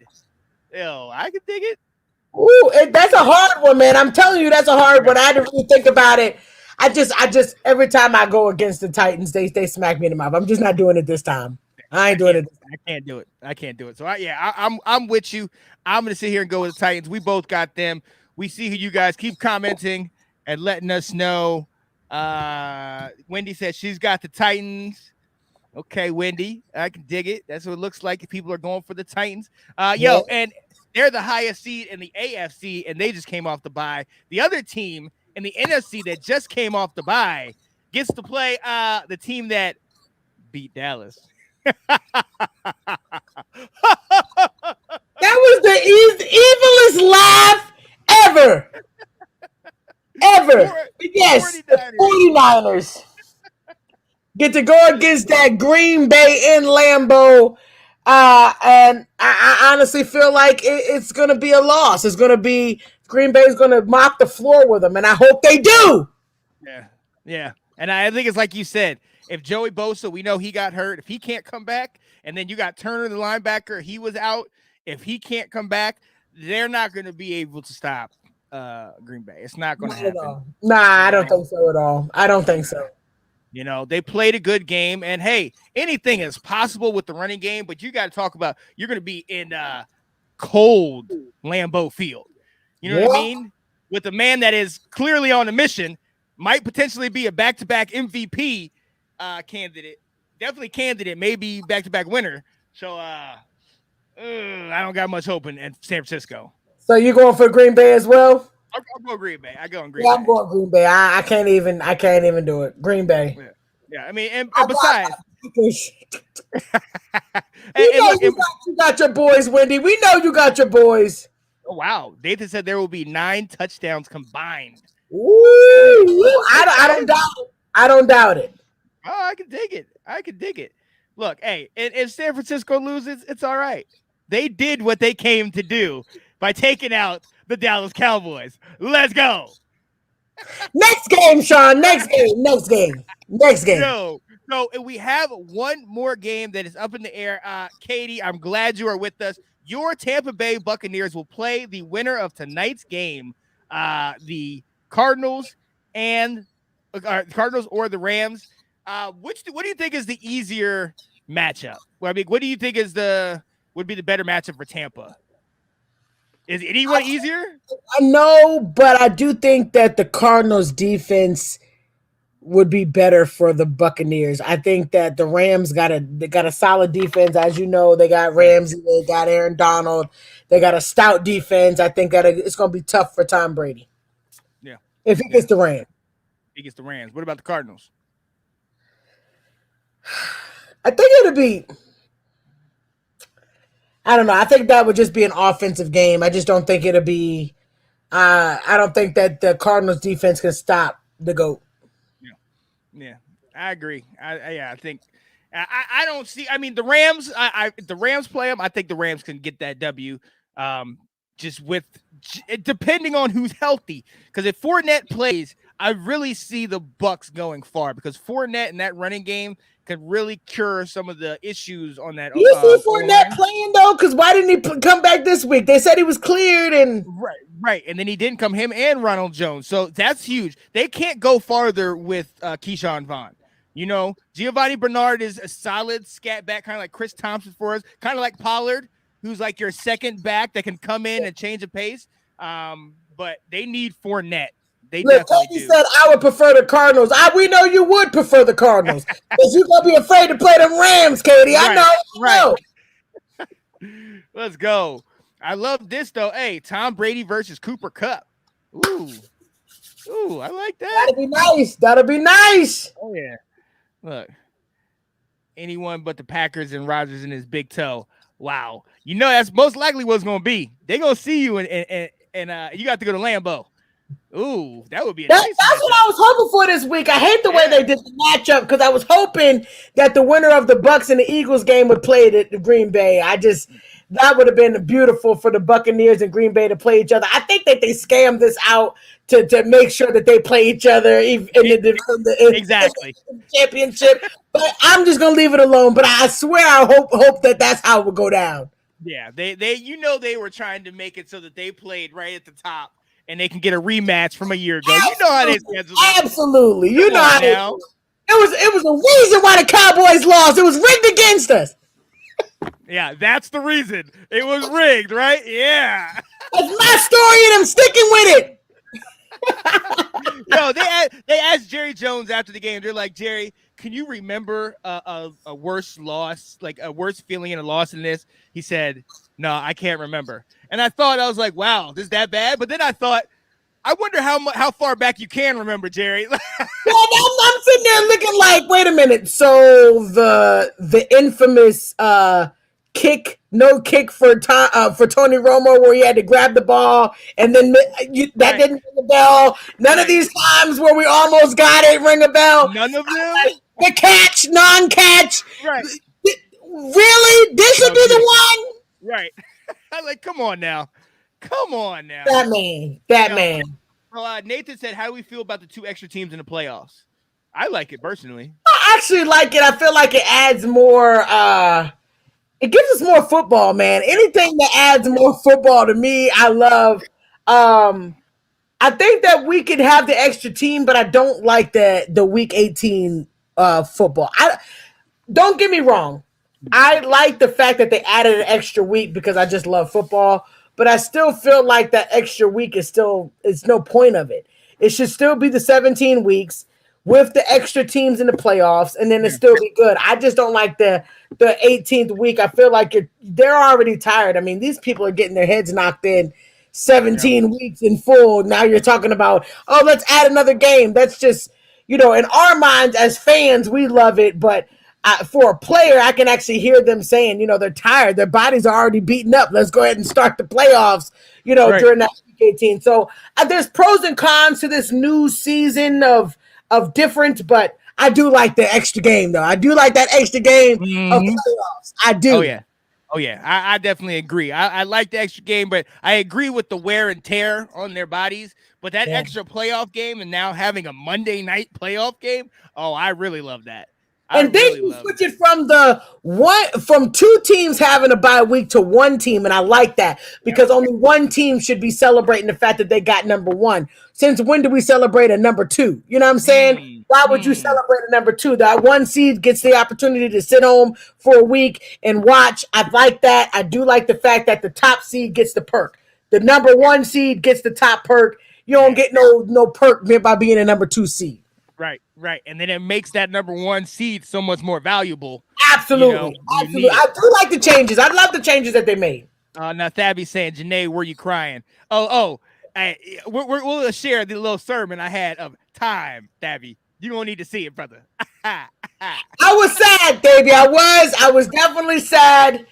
I can dig it. Ooh, that's a hard one, man. I'm telling you, that's a hard one. I had to really think about it. I just every time I go against the Titans, they smack me in the mouth. I'm just not doing it this time. I ain't doing it. I can't do it. So I'm with you. I'm gonna sit here and go with the Titans. We both got them. We see who you guys keep commenting and letting us know. Wendy says she's got the Titans. Okay, Wendy, I can dig it. That's what it looks like if people are going for the Titans. And they're the highest seed in the AFC, and they just came off the bye. The other team in the NFC that just came off the bye gets to play the team that beat Dallas. That was the evilest laugh ever. Yes, the 49ers get to go against that Green Bay in Lambeau. And I honestly feel like it's going to be a loss. It's going to be Green Bay is going to mop the floor with them, and I hope they do. Yeah. And I think it's like you said, if Joey Bosa, we know he got hurt. If he can't come back, and then you got Turner, the linebacker, he was out. If he can't come back, they're not going to be able to stop Green Bay. It's not going to happen. Nah, I don't think so at all. I don't think so. You know, they played a good game, and hey, anything is possible with the running game, but you got to talk about you're going to be in cold Lambeau Field. You know what I mean? With a man that is clearly on a mission, might potentially be a back-to-back MVP candidate, definitely candidate, maybe back-to-back winner. So I don't got much hope in San Francisco. So you going for Green Bay as well? I'll go Green Bay. I'm going Green Bay. I'm going Green Bay. I can't even do it. Green Bay. Yeah. I mean, and besides, you got your boys, Wendy. We know you got your boys. Oh wow, Nathan said there will be 9 touchdowns combined. Ooh, I don't doubt it. I don't doubt it. Oh, I can dig it. Look, hey, if San Francisco loses, it's all right. They did what they came to do by taking out the Dallas Cowboys. Let's go. Next game, Sean. Next game. So we have one more game that is up in the air. Katie, I'm glad you are with us. Your Tampa Bay Buccaneers will play the winner of tonight's game, the Cardinals or the Rams. What do you think is the easier matchup? Well, I mean, what do you think would be the better matchup for Tampa? Is anyone easier? No, but I do think that the Cardinals defense would be better for the Buccaneers. I think that the Rams got a solid defense. As you know, they got Ramsey, they got Aaron Donald, they got a stout defense. I think that it's going to be tough for Tom Brady. Yeah. If he gets the Rams. He gets the Rams. What about the Cardinals? I think it'll be, I don't know. I think that would just be an offensive game. I just don't think it'll be, I don't think that the Cardinals defense can stop the GOAT. Yeah, I agree. I think I don't see. I mean, the Rams. The Rams play them. I think the Rams can get that W. Just with depending on who's healthy. Because if Fournette plays, I really see the Bucs going far because Fournette and that running game could really cure some of the issues on that. You see Fournette playing though? Because why didn't he come back this week? They said he was cleared and right, and then he didn't come. Him and Ronald Jones, so that's huge. They can't go farther with Keyshawn Vaughn. You know, Giovanni Bernard is a solid scat back, kind of like Chris Thompson for us, kind of like Pollard, who's like your second back that can come in and change the pace. But they need Fournette. They definitely do. Said I would prefer the Cardinals. We know you would prefer the Cardinals because you're gonna be afraid to play them Rams, Katie. I know. Let's go. I love this though. Hey, Tom Brady versus Cooper Kupp. Ooh, I like that. That'll be nice. Oh yeah. Look, anyone but the Packers and Rodgers in his big toe. Wow. You know that's most likely what's gonna be. They're gonna see you and you got to go to Lambeau. Ooh, that would be that's what I was hoping for this week. I hate the way they did the matchup because I was hoping that the winner of the Bucs and the Eagles game would play at the Green Bay. That would have been beautiful for the Buccaneers and Green Bay to play each other. I think that they scammed this out to make sure that they play each other in the championship. But I'm just gonna leave it alone. But I swear, I hope that that's how it would go down. Yeah, they they were trying to make it so that they played right at the top. And they can get a rematch from a year ago. You know how they schedule it. Absolutely. You know how it was a reason why the Cowboys lost. It was rigged against us. Yeah, that's the reason. It was rigged, right? Yeah. It's my story and I'm sticking with it. Yo, they asked Jerry Jones after the game. They're like, Jerry, can you remember a worse loss, like a worse feeling in a loss than this? He said, no, I can't remember. And I was like, wow, this is that bad? But then I thought, I wonder how far back you can remember, Jerry. Well, I'm sitting there looking like, wait a minute. So the infamous no kick for Tony Romo where he had to grab the ball and then didn't ring a bell. None of these times where we almost got it ring a bell. None of them. The catch, non-catch. Right. Really? This would be the one? Right. I'm like, come on now. Batman. Well, Nathan said, how do we feel about the 2 extra teams in the playoffs? I like it personally. I actually like it. I feel like it adds more. It gives us more football, man. Anything that adds more football to me, I love. I think that we could have the extra team, but I don't like the week 18 football. Don't get me wrong. I like the fact that they added an extra week because I just love football, but I still feel like that extra week it's no point of it. It should still be the 17 weeks with the extra teams in the playoffs, and then it still be good. I just don't like the 18th week. I feel like they're already tired. I mean, these people are getting their heads knocked in 17 weeks in full. Now you're talking about, let's add another game. That's just, in our minds as fans, we love it, but for a player, I can actually hear them saying, they're tired. Their bodies are already beaten up. Let's go ahead and start the playoffs, during that week 18. So there's pros and cons to this new season of different, but I do like the extra game, though. I do like that extra game of playoffs. I do. Oh, yeah. I definitely agree. I like the extra game, but I agree with the wear and tear on their bodies. But that extra playoff game and now having a Monday night playoff game, I really love that. And then you switch it from 2 teams having a bye week to 1 team, and I like that because only 1 team should be celebrating the fact that they got number 1. Since when do we celebrate a number 2? You know what I'm saying? Why would you celebrate a number 2? That 1 seed gets the opportunity to sit home for a week and watch. I like that. I do like the fact that the top seed gets the perk. The number 1 seed gets the top perk. You don't get no perk by being a number 2 seed. Right. And then it makes that number 1 seed so much more valuable. Absolutely. Absolutely. I do like the changes. I love the changes that they made. Now Thabby's saying, Janae, were you crying? We'll share the little sermon I had of time, Thabby. You're going to need to see it, brother. I was sad, baby. I was definitely sad.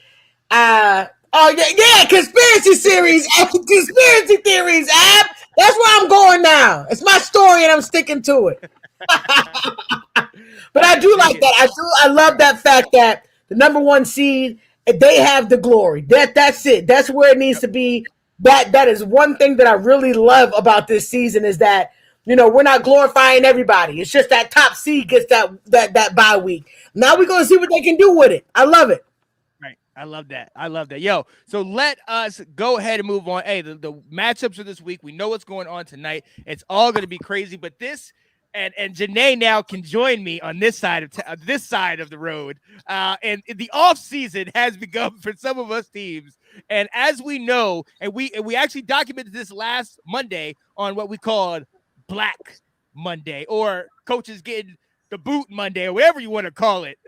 Conspiracy theories, Ab. That's where I'm going now. It's my story and I'm sticking to it. But I do like that. I love that fact that the number one seed, they have the glory. That's it. That's where it needs to be. That is one thing that I really love about this season is that, we're not glorifying everybody. It's just that top seed gets that bye week. Now we're going to see what they can do with it. I love it. Right. I love that. Yo, so let us go ahead and move on. Hey, the matchups for this week, we know what's going on tonight. It's all going to be crazy, but this and Janae now can join me on this side of the road. And the offseason has begun for some of us teams. And as we know, and we actually documented this last Monday on what we called Black Monday, or coaches getting the boot Monday, or whatever you want to call it.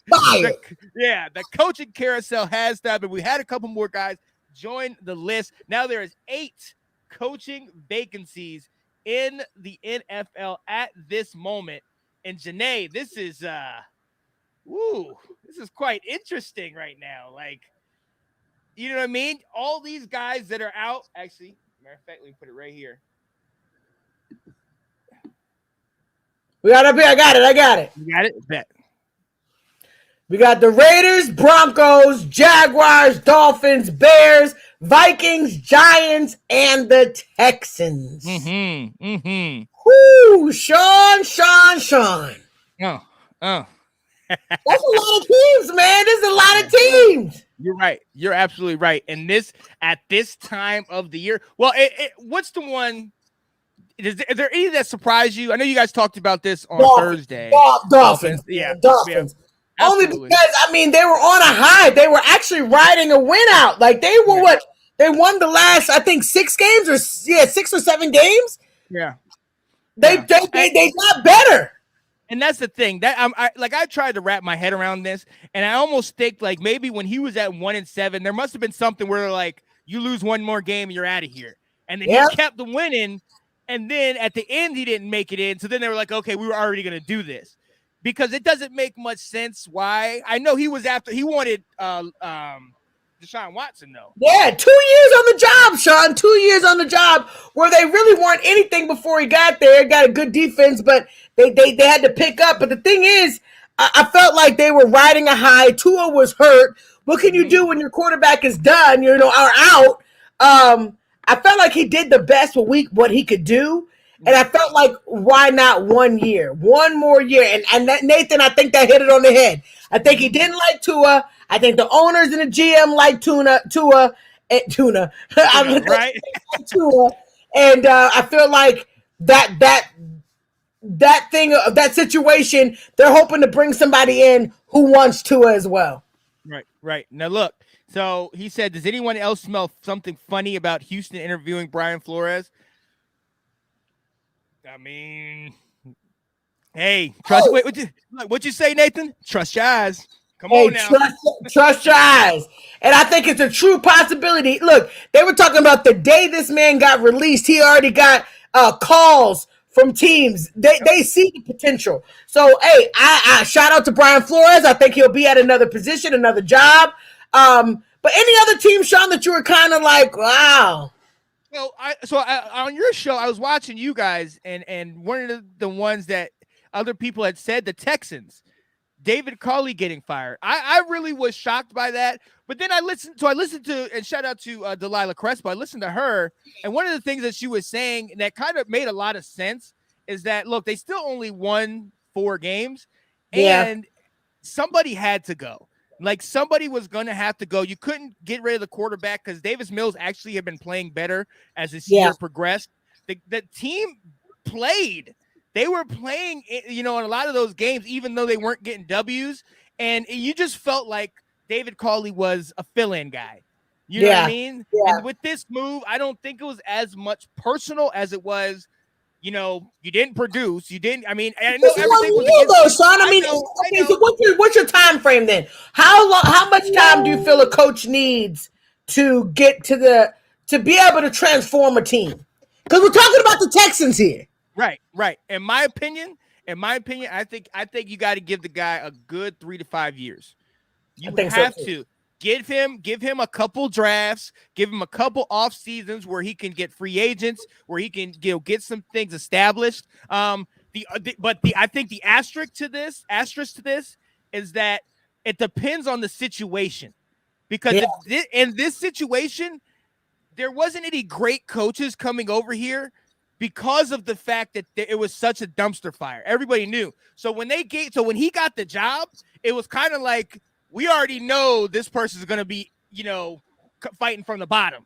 The coaching carousel has stopped, and we had a couple more guys join the list. Now there is 8 coaching vacancies in the NFL at this moment. And Janae, this is quite interesting right now. Like, you know what I mean? All these guys that are out. Actually, matter of fact, let me put it right here. We got up here. I got it. You got it? Bet. We got the Raiders, Broncos, Jaguars, Dolphins, Bears, Vikings, Giants, and the Texans. Whoo, Sean. Oh. That's a lot of teams, man. There's a lot of teams. You're right. You're absolutely right. And at this time of the year, well, what's the one? Is there any that surprise you? I know you guys talked about this on Thursday. Dolphins. Yeah, Dolphins. Yeah, only because, they were on a high. They were actually riding a win out. Like, they were they won the last, I think, 6 or 7 games. Yeah. They got better. And that's the thing that I tried to wrap my head around this, and I almost think like maybe when he was at 1-7, there must have been something where like you lose one more game and you're out of here, and then he kept them winning, and then at the end he didn't make it in. So then they were like, okay, we were already going to do this because it doesn't make much sense. Why? I know he wanted Deshaun Watson though. Yeah, 2 years on the job, Sean. 2 years on the job where they really weren't anything before he got there. Got a good defense, but they had to pick up. But the thing is, I felt like they were riding a high. Tua was hurt. What can you do when your quarterback is done? Or out. I felt like he did the best what he could do. And I felt like, why not 1 year? One more year. And Nathan, I think that hit it on the head. I think he didn't like Tua. I think the owners and the GM like Tua. Right? Tua. And I feel like that situation, they're hoping to bring somebody in who wants Tua as well. Right. Now, look. So he said, does anyone else smell something funny about Houston interviewing Brian Flores? I mean, hey, trust. Wait, what'd you say, Nathan? Trust your eyes. Come on now. Trust your eyes. And I think it's a true possibility. Look, they were talking about the day this man got released, he already got calls from teams. They see the potential. So, hey, I shout out to Brian Flores. I think he'll be at another position, another job. But any other team, Sean, that you were kind of like, wow. Well, on your show, I was watching you guys, and one of the ones that other people had said, the Texans, David Culley getting fired. I really was shocked by that. But then I listened to, and shout out to Delilah Crespo. I listened to her, and one of the things that she was saying that kind of made a lot of sense is that, look, they still only won 4 games, and somebody had to go. Like, somebody was going to have to go. You couldn't get rid of the quarterback because Davis Mills actually had been playing better as this year progressed. The team played. They were playing, in a lot of those games, even though they weren't getting W's. And you just felt like David Culley was a fill-in guy. You know what I mean? Yeah. And with this move, I don't think it was as much personal as it was, you didn't produce. You didn't. I mean, I know everything was though, Sean. I mean, okay, so what's your time frame then? How much time do you feel a coach needs to get to be able to transform a team? Because we're talking about the Texans here. Right. In my opinion, I think you got to give the guy a good 3 to 5 years. You have to give him a couple drafts, give him a couple off seasons where he can get free agents, where he can get some things established. I think the asterisk to this is that it depends on the situation, because in this situation, there wasn't any great coaches coming over here because of the fact that it was such a dumpster fire. Everybody knew. So when he got the job, it was kind of like, we already know this person's going to be, fighting from the bottom.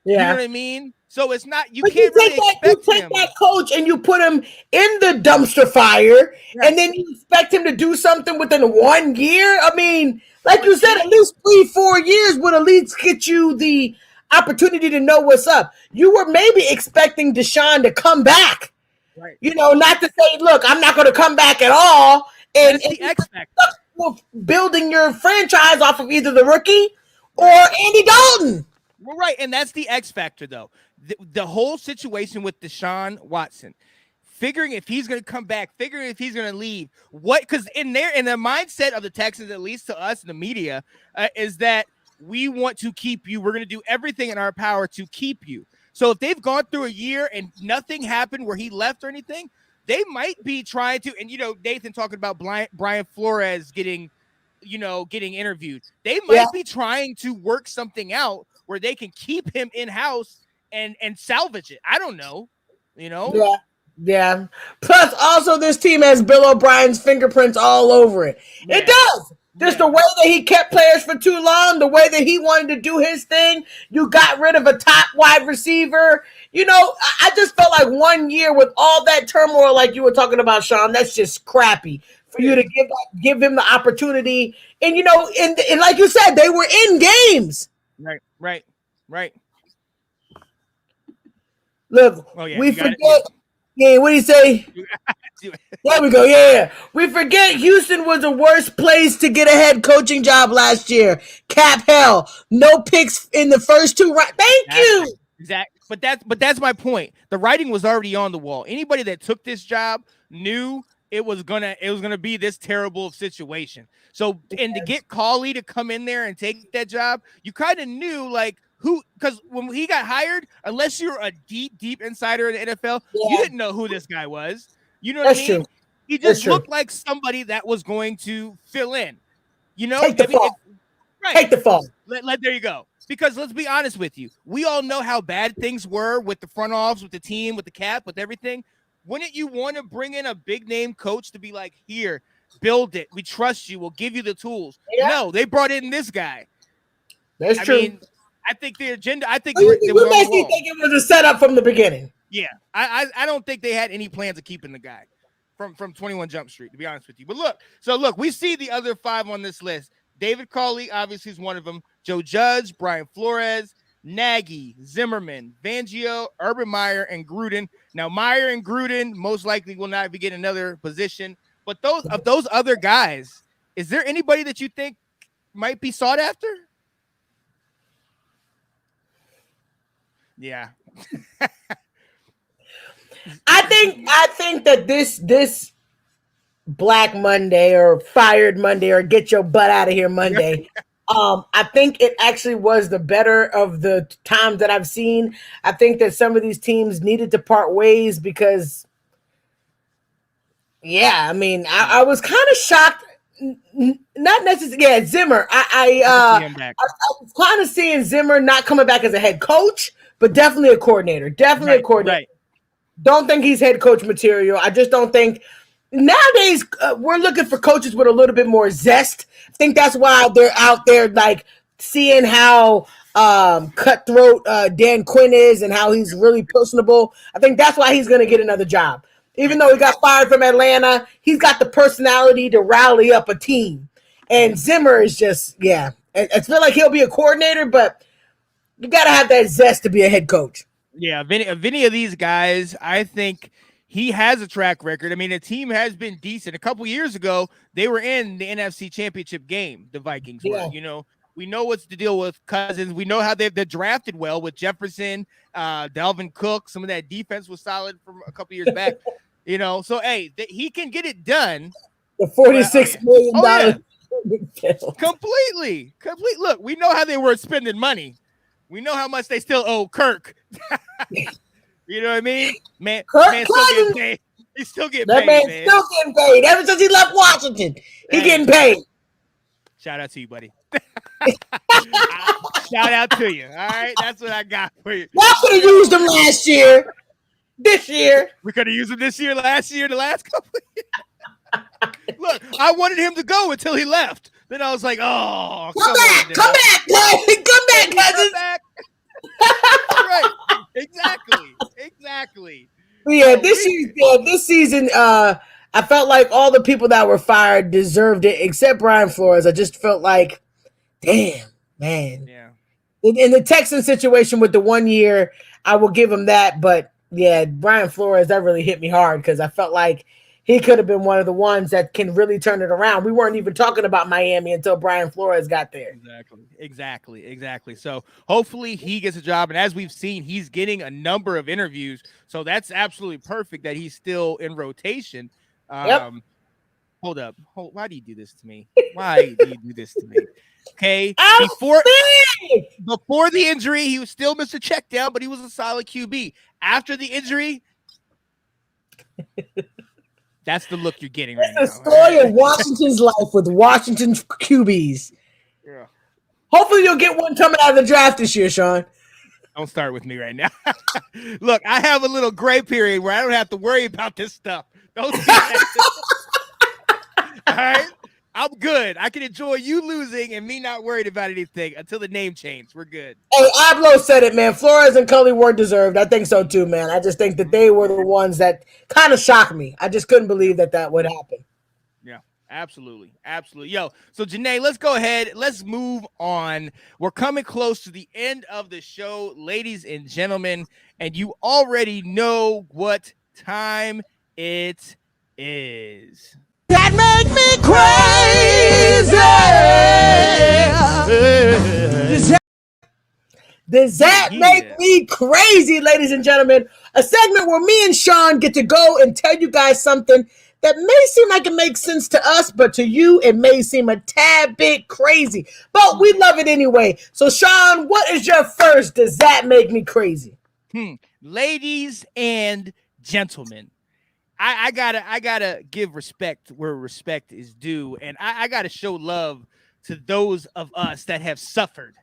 Yeah. You know what I mean? So it's not, you can't really expect him. You take that coach and you put him in the dumpster fire, right, and then you expect him to do something within 1 year. I mean, like you said, at least 3-4 years would at least get you the opportunity to know what's up. You were maybe expecting Deshaun to come back, right? Not to say, look, I'm not going to come back at all. And the X factor. Building your franchise off of either the rookie or Andy Dalton. Well, right, and that's the X factor, though. The whole situation with Deshaun Watson, figuring if he's going to come back, figuring if he's going to leave, because in the mindset of the Texans, at least to us in the media, is that we want to keep you. We're going to do everything in our power to keep you. So if they've gone through a year and nothing happened where he left or anything, they might be trying to, and Nathan talking about Brian Flores getting interviewed. They might be trying to work something out where they can keep him in-house and salvage it. I don't know, Yeah. Plus, also, this team has Bill O'Brien's fingerprints all over it. Yeah. It does. Just the way that he kept players for too long, the way that he wanted to do his thing. You got rid of a top wide receiver. I just felt like 1 year with all that turmoil, like you were talking about, Sean, that's just crappy for you to give him the opportunity. And, and like you said, they were in games. Right. Look, we forget. Yeah, what do you say? There we go. Yeah. We forget Houston was the worst place to get a head coaching job last year. Cap hell. No picks in the first 2 rounds. Thank you. Exactly. But that's my point. The writing was already on the wall. Anybody that took this job knew it was gonna be this terrible situation. So, and to get Cauley to come in there and take that job, you kind of knew because when he got hired, unless you're a deep insider in the NFL, you didn't know who this guy was. You know what I mean? True. He just looked like somebody that was going to fill in. Take the fall. Take the fall. There you go. Because let's be honest with you, we all know how bad things were with the front office, with the team, with the cap, with everything. Wouldn't you want to bring in a big name coach to be like, here, build it. We trust you. We'll give you the tools. Yeah. No, they brought in this guy. That's true. Mean, I think the agenda. I think we basically think it was a setup from the beginning. Yeah, I don't think they had any plans of keeping the guy from 21 Jump Street, to be honest with you. But look, we see the other 5 on this list. David Cauley obviously is one of them. Joe Judge, Brian Flores, Nagy, Zimmerman, Fangio, Urban Meyer, and Gruden. Now, Meyer and Gruden most likely will not be getting another position. But those other guys, is there anybody that you think might be sought after? Yeah. I think that this Black Monday or Fired Monday or Get Your Butt Out of Here Monday, I think it actually was the better of the times that I've seen. I think that some of these teams needed to part ways because, I was kind of shocked. Not necessarily, Zimmer. I was kind of seeing Zimmer not coming back as a head coach, but definitely a coordinator. Definitely a coordinator. Right. Don't think he's head coach material. I just don't think. Nowadays, we're looking for coaches with a little bit more zest. I think that's why they're out there, like, seeing how cutthroat Dan Quinn is and how he's really personable. I think that's why he's going to get another job. Even though he got fired from Atlanta, he's got the personality to rally up a team. And Zimmer is just, I feel like he'll be a coordinator, but you got to have that zest to be a head coach. Yeah, Vinny of these guys, I think he has a track record. I mean, the team has been decent. A couple years ago, they were in the NFC Championship game, the Vikings were. We know what's the deal with Cousins. We know how they're drafted well with Jefferson, Dalvin Cook. Some of that defense was solid from a couple years back. So, hey, he can get it done. The $46 million. Completely. Look, we know how they were spending money. We know how much they still owe Kirk. You know what I mean? Man still getting paid. He's still getting That paid, man's man. still getting paid. Ever since he left Washington, he getting paid. Shout out to you, buddy. Shout out to you. All right, that's what I got for you. Y'all could have used him last year. This year. We could have used him this year, last year, the last couple of years. Look, I wanted him to go until he left. Then I was like, oh, come back, guys. Come back, cousins. Right. Exactly. Yeah, this season, I felt like all the people that were fired deserved it, except Brian Flores. I just felt like, damn, man. Yeah. In the Texan situation with the 1 year, I will give him that. But yeah, Brian Flores, that really hit me hard because I felt like he could have been one of the ones that can really turn it around. We weren't even talking about Miami until Brian Flores got there. Exactly. So hopefully he gets a job. And as we've seen, he's getting a number of interviews. So that's absolutely perfect that he's still in rotation. Yep. Hold up. Why do you do this to me? Okay. Before the injury, he was still Mr. Checkdown, but he was a solid QB. After the injury, that's the look you're getting right now. It's the story of Washington's life with Washington's QBs. Yeah. Hopefully you'll get one coming out of the draft this year, Sean. Don't start with me right now. Look, I have a little gray period where I don't have to worry about this stuff. Don't do that. All right? I'm good. I can enjoy you losing and me not worried about anything until the name change. We're good. Hey, Ablo said it, man. Flores and Cully were deserved. I think so too, man. I just think that they were the ones that kind of shocked me. I just couldn't believe that would happen. Yeah, absolutely. Yo, so Janae, let's go ahead. Let's move on. We're coming close to the end of the show, ladies and gentlemen, and you already know what time it is. That make me crazy. Does that make me crazy, ladies and gentlemen? A segment where me and Sean get to go and tell you guys something that may seem like it makes sense to us, but to you, it may seem a tad bit crazy. But we love it anyway. So, Sean, what is your first Does That Make Me Crazy? Ladies and gentlemen, I gotta give respect where respect is due, and I gotta show love to those of us that have suffered.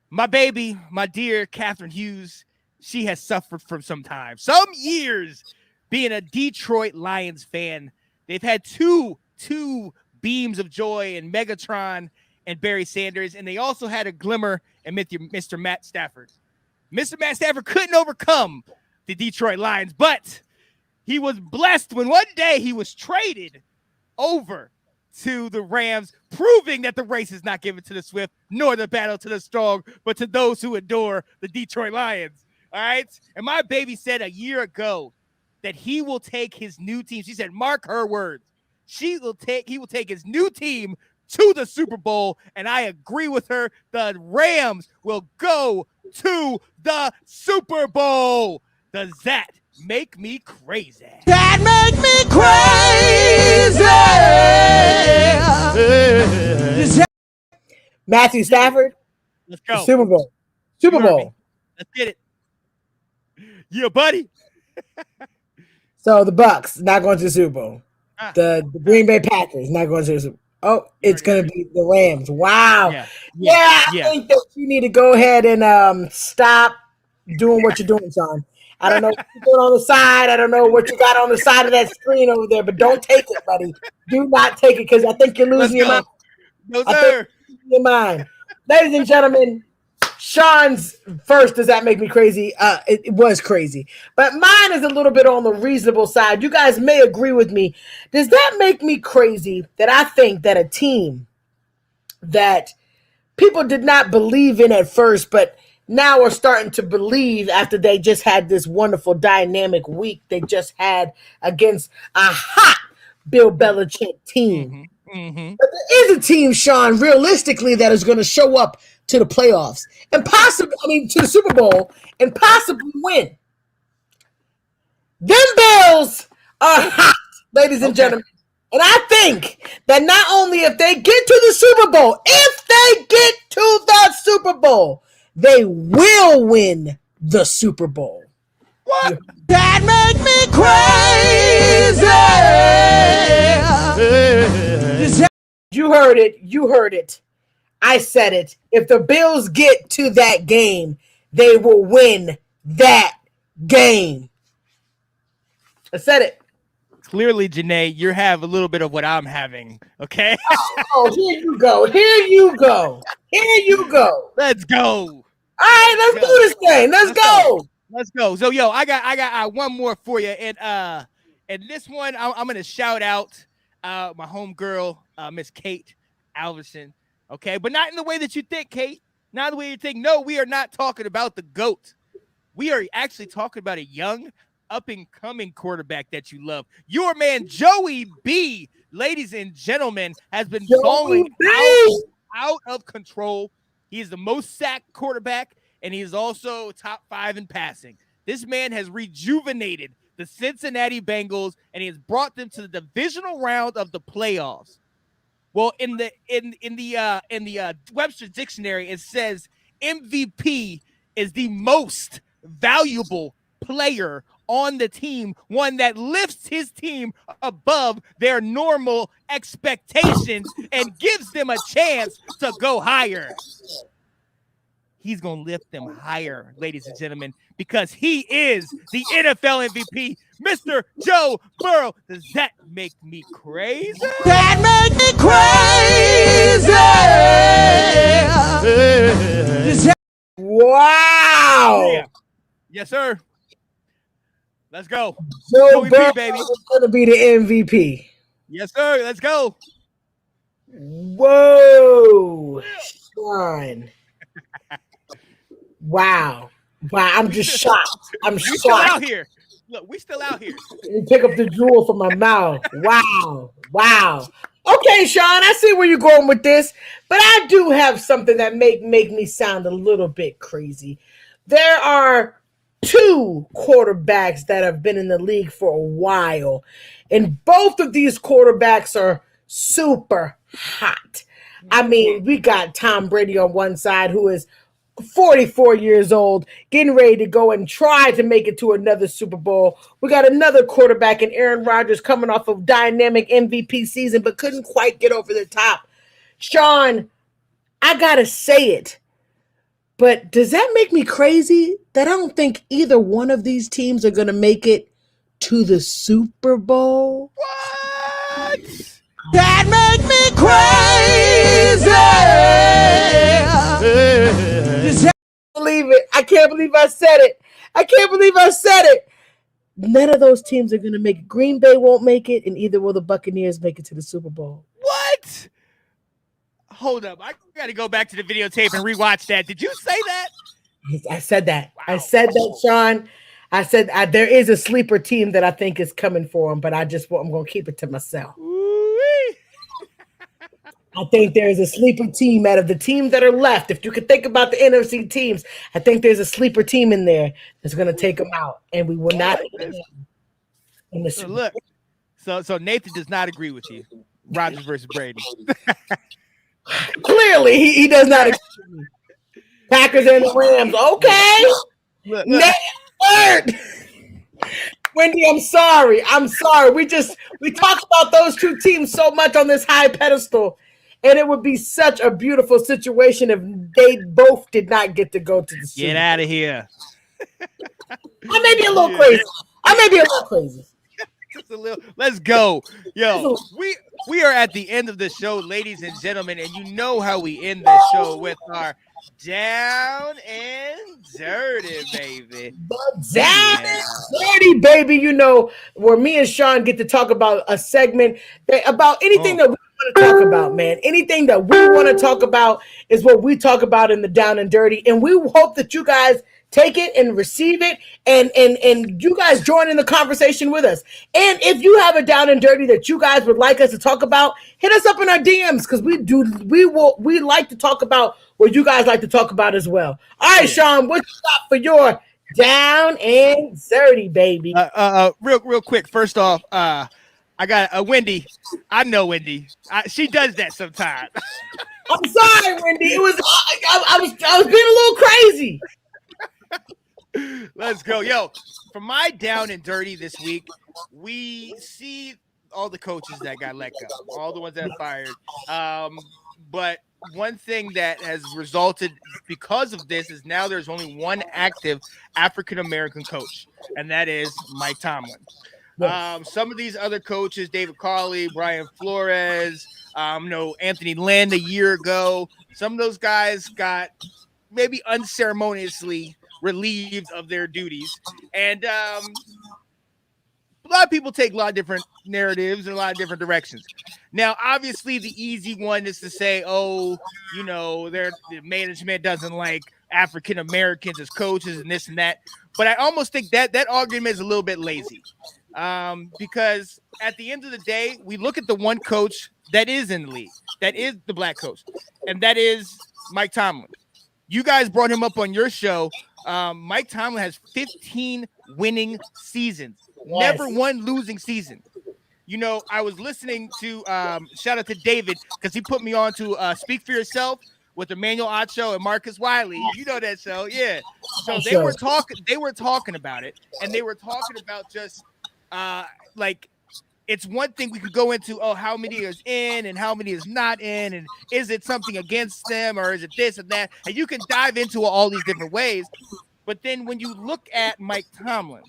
My baby, my dear Catherine Hughes, she has suffered from some years being a Detroit Lions fan. They've had two beams of joy in Megatron and Barry Sanders, and they also had a glimmer in Mr. Matt Stafford. Mr. Matt Stafford couldn't overcome the Detroit Lions, but he was blessed when one day he was traded over to the Rams, proving that the race is not given to the swift, nor the battle to the strong, but to those who adore the Detroit Lions. All right? And my baby said a year ago that he will take his new team. She said, mark her words. He will take his new team to the Super Bowl, and I agree with her. The Rams will go to the Super Bowl. Does that make me crazy? That make me crazy. Matthew Stafford? Let's go. Super Bowl. Super Bowl. Let's get it. Yeah, buddy. So the Bucks not going to the Super Bowl. The Green Bay Packers not going to the Super Bowl. Oh, it's going to be the Rams. Wow. Yeah, I think that you need to go ahead and stop doing what you're doing, Sean. I don't know what you're doing on the side. I don't know what you got on the side of that screen over there, but don't take it, buddy. Do not take it because I think you're losing your mind. No, sir. Your mind. Ladies and gentlemen, Sean's first Does That Make Me Crazy? It was crazy. But mine is a little bit on the reasonable side. You guys may agree with me. Does that make me crazy that I think that a team that people did not believe in at first, but now are starting to believe after they just had this wonderful dynamic week they just had against a hot Bill Belichick team. But there is a team, Sean, realistically, that is going to show up to the playoffs and possibly, to the Super Bowl and possibly win. Them Bills are hot, ladies and gentlemen. And I think that not only if they get to the Super Bowl, they will win the Super Bowl. What? That make me You heard it. You heard it. I said it. If the Bills get to that game, they will win that game. I said it. Clearly, Janae, you have a little bit of what I'm having, okay? Oh, here you go. Here you go. Here you go. Let's go. All right, let's do this thing. Let's go. Let's go. So, yo, I got one more for you, and this one I'm gonna shout out my homegirl, Miss Kate Alverson. Okay, but not in the way that you think, Kate. Not the way you think. No, we are not talking about the GOAT. We are actually talking about a young, up-and-coming quarterback that you love. Your man, Joey B, ladies and gentlemen, has been falling out of control. He is the most sacked quarterback, and he is also top 5 in passing. This man has rejuvenated the Cincinnati Bengals, and he has brought them to the divisional round of the playoffs. Well, in the Webster's dictionary, it says MVP is the most valuable player on the team, one that lifts his team above their normal expectations and gives them a chance to go higher. He's going to lift them higher, ladies and gentlemen, because he is the NFL MVP, Mr. Joe Burrow. Does that make me crazy? That make me crazy. Wow. Yeah. Yes, sir. Let's go. Joe Burrow baby. is going to be the MVP. Yes, sir. Let's go. Whoa. Sean. Wow. I'm just shocked. I'm We shocked. still out here. Look, we still out here. Let me pick up the jewel from my mouth. Wow. Okay, Sean, I see where you're going with this, but I do have something that make me sound a little bit crazy. There are 2 quarterbacks that have been in the league for a while, and both of these quarterbacks are super hot. I mean, we got Tom Brady on one side, who is 44 years old, getting ready to go and try to make it to another Super Bowl. We got another quarterback in Aaron Rodgers coming off of dynamic MVP season, but couldn't quite get over the top. Sean, I gotta say it, but does that make me crazy that I don't think either one of these teams are gonna make it to the Super Bowl? What? That make me crazy. Believe it. I can't believe I said it. None of those teams are going to make it. Green Bay won't make it, and either will the Buccaneers make it to the Super Bowl. What? Hold up. I got to go back to the videotape and rewatch that. Did you say that? I said that. Wow. I said that, Sean. I said there is a sleeper team that I think is coming for them, but I'm going to keep it to myself. Ooh-wee. I think there's a sleeper team out of the teams that are left. If you could think about the NFC teams, I think there's a sleeper team in there that's going to take them out, and we will not. In the So look, so Nathan does not agree with you. Rodgers versus Brady. Clearly, he does not agree with me. Packers and the Rams. Okay. Look. Wendy, I'm sorry. We talked about those 2 teams so much on this high pedestal, and it would be such a beautiful situation if they both did not get to go to the Super Bowl. Get out of here. I may be a little crazy. Just a little. Let's go. Yo, we are at the end of the show, ladies and gentlemen, and you know how we end the show with our down and dirty, baby. Down and dirty, baby. You know, where me and Sean get to talk about a segment about anything that we want to talk about, man. Anything that we want to talk about is what we talk about in the down and dirty. And we hope that you guys take it and receive it, and you guys join in the conversation with us. And if you have a down and dirty that you guys would like us to talk about, hit us up in our DMs, because we like to talk about what you guys like to talk about as well. All right, Sean, what you got for your down and dirty, baby? Real quick. First off, I got Wendy. I know Wendy. She does that sometimes. I'm sorry, Wendy. It was I was being a little crazy. Let's go. Yo, for my down and dirty this week, we see all the coaches that got let go, all the ones that fired. But one thing that has resulted because of this is now there's only one active African American coach, and that is Mike Tomlin. Yes. Some of these other coaches, David Carley, Brian Flores, Anthony Lynn a year ago, some of those guys got maybe unceremoniously relieved of their duties. And a lot of people take a lot of different narratives in a lot of different directions. Now, obviously, the easy one is to say, the management doesn't like African Americans as coaches and this and that. But I almost think that argument is a little bit lazy. Because at the end of the day, we look at the one coach that is in the league, that is the black coach, and that is Mike Tomlin. You guys brought him up on your show. Mike Tomlin has 15 winning seasons, never one losing season. I was listening to shout out to David because he put me on to Speak for Yourself with Emmanuel Acho and Marcus Wiley. You know that show, yeah. So they were talking about it, and they were talking about just it's one thing we could go into, how many is in and how many is not in, and is it something against them or is it this and that? And you can dive into all these different ways. But then when you look at Mike Tomlin,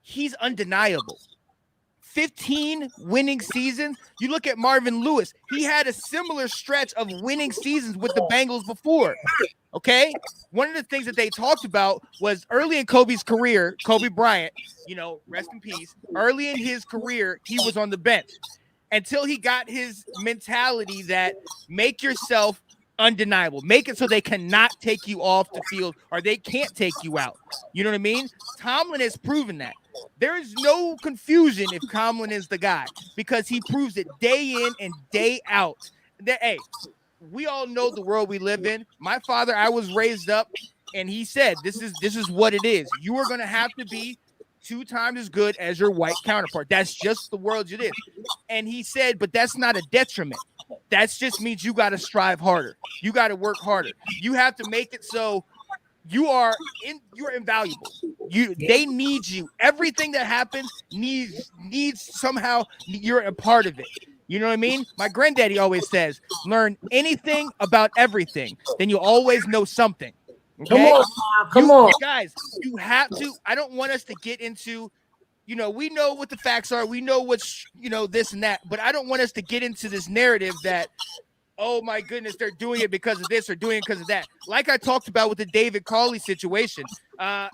he's undeniable. 15 winning seasons. You look at Marvin Lewis. He had a similar stretch of winning seasons with the Bengals before. Okay? One of the things that they talked about was early in Kobe's career, Kobe Bryant, rest in peace. Early in his career, he was on the bench until he got his mentality that make yourself undeniable. Make it so they cannot take you off the field or they can't take you out. You know what I mean? Tomlin has proven that. There is no confusion if Tomlin is the guy because he proves it day in and day out. Hey, we all know the world we live in. My father, I was raised up, and he said, this is what it is. You are going to have to be 2 times as good as your white counterpart. That's just the world it is. And he said, but that's not a detriment. That just means you got to strive harder. You got to work harder. You have to make it so you're invaluable. They need you. Everything that happens needs somehow you're a part of it. You know what I mean? My granddaddy always says, learn anything about everything, then you always know something. Okay? Come on. Guys, you have to. I don't want us to get into, we know what the facts are. We know what's, this and that. But I don't want us to get into this narrative that, oh my goodness, they're doing it because of this or doing it because of that. Like I talked about with the David Carley situation, I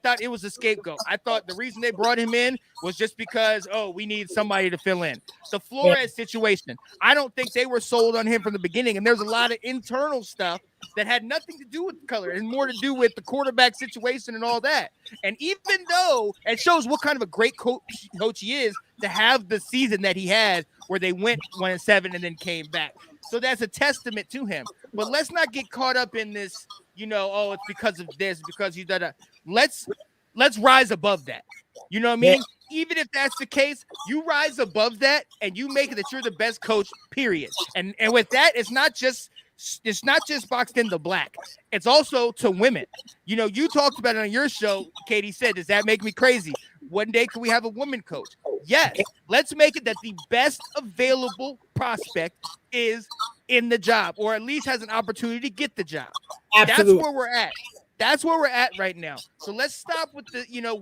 thought it was a scapegoat. I thought the reason they brought him in was just because, we need somebody to fill in. The Flores situation, I don't think they were sold on him from the beginning. And there's a lot of internal stuff that had nothing to do with the color and more to do with the quarterback situation and all that. And even though it shows what kind of a great coach he is to have the season that he had where they went 1-7 and then came back. So that's a testament to him. But let's not get caught up in this, it's because of this, because you did a. Let's rise above that. You know what I mean? Yeah. Even if that's the case, you rise above that and you make it that you're the best coach, period. And with that, it's not just boxed in the black. It's also to women. You talked about it on your show. Katie said, does that make me crazy? One day, can we have a woman coach? Yes. Let's make it that the best available prospect is in the job, or at least has an opportunity to get the job. Absolutely. That's where we're at. That's where we're at right now. So let's stop with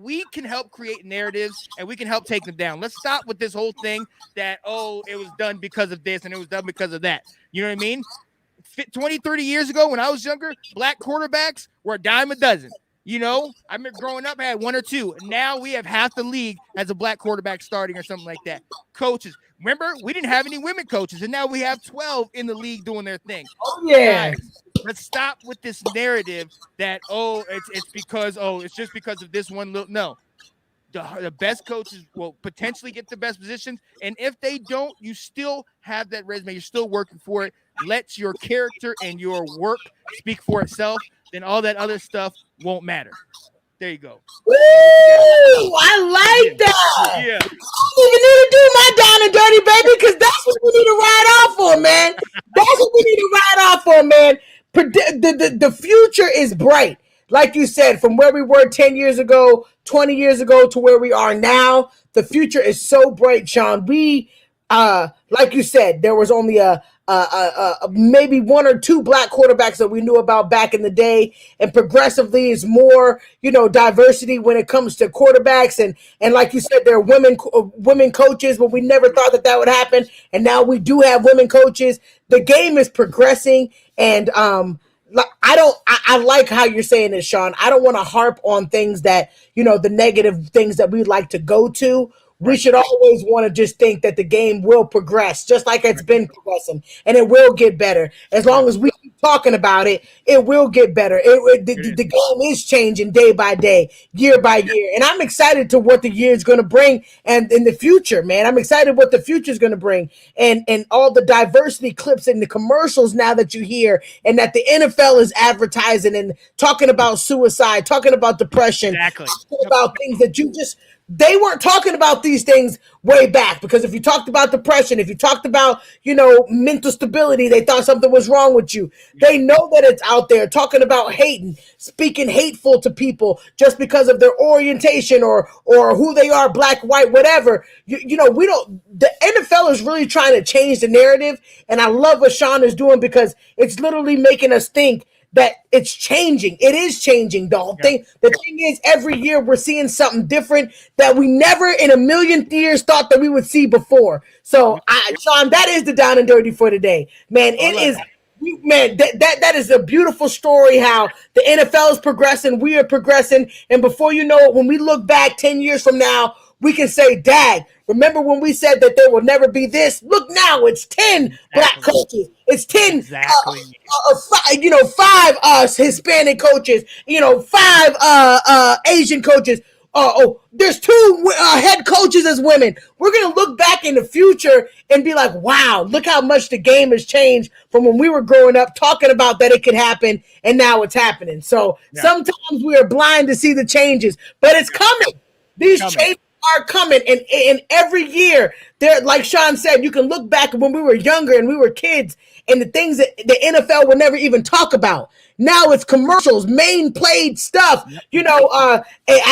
we can help create narratives and we can help take them down. Let's stop with this whole thing that, it was done because of this and it was done because of that. You know what I mean? 20, 30 years ago when I was younger, black quarterbacks were a dime a dozen. I remember growing up, I had 1 or 2. Now we have half the league as a black quarterback starting or something like that. Coaches. Remember, we didn't have any women coaches, and now we have 12 in the league doing their thing. Oh, yeah. Guys, let's stop with this narrative that, it's because, it's just because of this one little. No. The best coaches will potentially get the best positions, and if they don't, you still have that resume. You're still working for it. Let your character and your work speak for itself. Then all that other stuff won't matter. There you go. Woo! I like that. Yeah. I don't even need to do my down and dirty, baby, because that's what we need to ride off for, man. That's what we need to ride off for, man. The future is bright. like you said, from where we were 10 years ago, 20 years ago to where we are now, the future is so bright, Sean. Like you said, there was only maybe one or two black quarterbacks that we knew about back in the day, and progressively is more, diversity when it comes to quarterbacks, and like you said, there are women coaches, but we never thought that would happen, and now we do have women coaches. The game is progressing, and I like how you're saying this, Sean. I don't want to harp on things that, the negative things that we like to go to. We should always want to just think that the game will progress, just like it's been progressing, and it will get better. As long as we keep talking about it, it will get better. The game is changing day by day, year by year, and I'm excited to what the year is going to bring, and in the future, man, I'm excited what the future is going to bring, and all the diversity clips and the commercials now that you hear, and that the NFL is advertising and talking about suicide, talking about depression, talking about things that they weren't talking about these things way back, because if you talked about depression, if you talked about, mental stability, they thought something was wrong with you. They know that it's out there, talking about hating, speaking hateful to people just because of their orientation or who they are, black, white, whatever. The NFL is really trying to change the narrative, and I love what Sean is doing, because it's literally making us think that it's changing. It is changing. The whole thing. The thing is, every year we're seeing something different that we never in a million years thought that we would see before. So, Sean, that is the down and dirty for today, man. It is. Man, that is a beautiful story, how the NFL is progressing, we are progressing, and before you know it, when we look back 10 years from now, we can say, Dad, remember when we said that there will never be this? Look now, it's 10 black coaches. It's 10, 5 Hispanic coaches, 5 Asian coaches. There's 2 head coaches as women. We're going to look back in the future and be like, wow, look how much the game has changed from when we were growing up talking about that it could happen, and now it's happening. So sometimes we are blind to see the changes, but it's coming. These changes are coming, and every year, there, like Sean said, you can look back when we were younger and we were kids, and the things that the NFL would never even talk about. Now it's commercials, main played stuff. I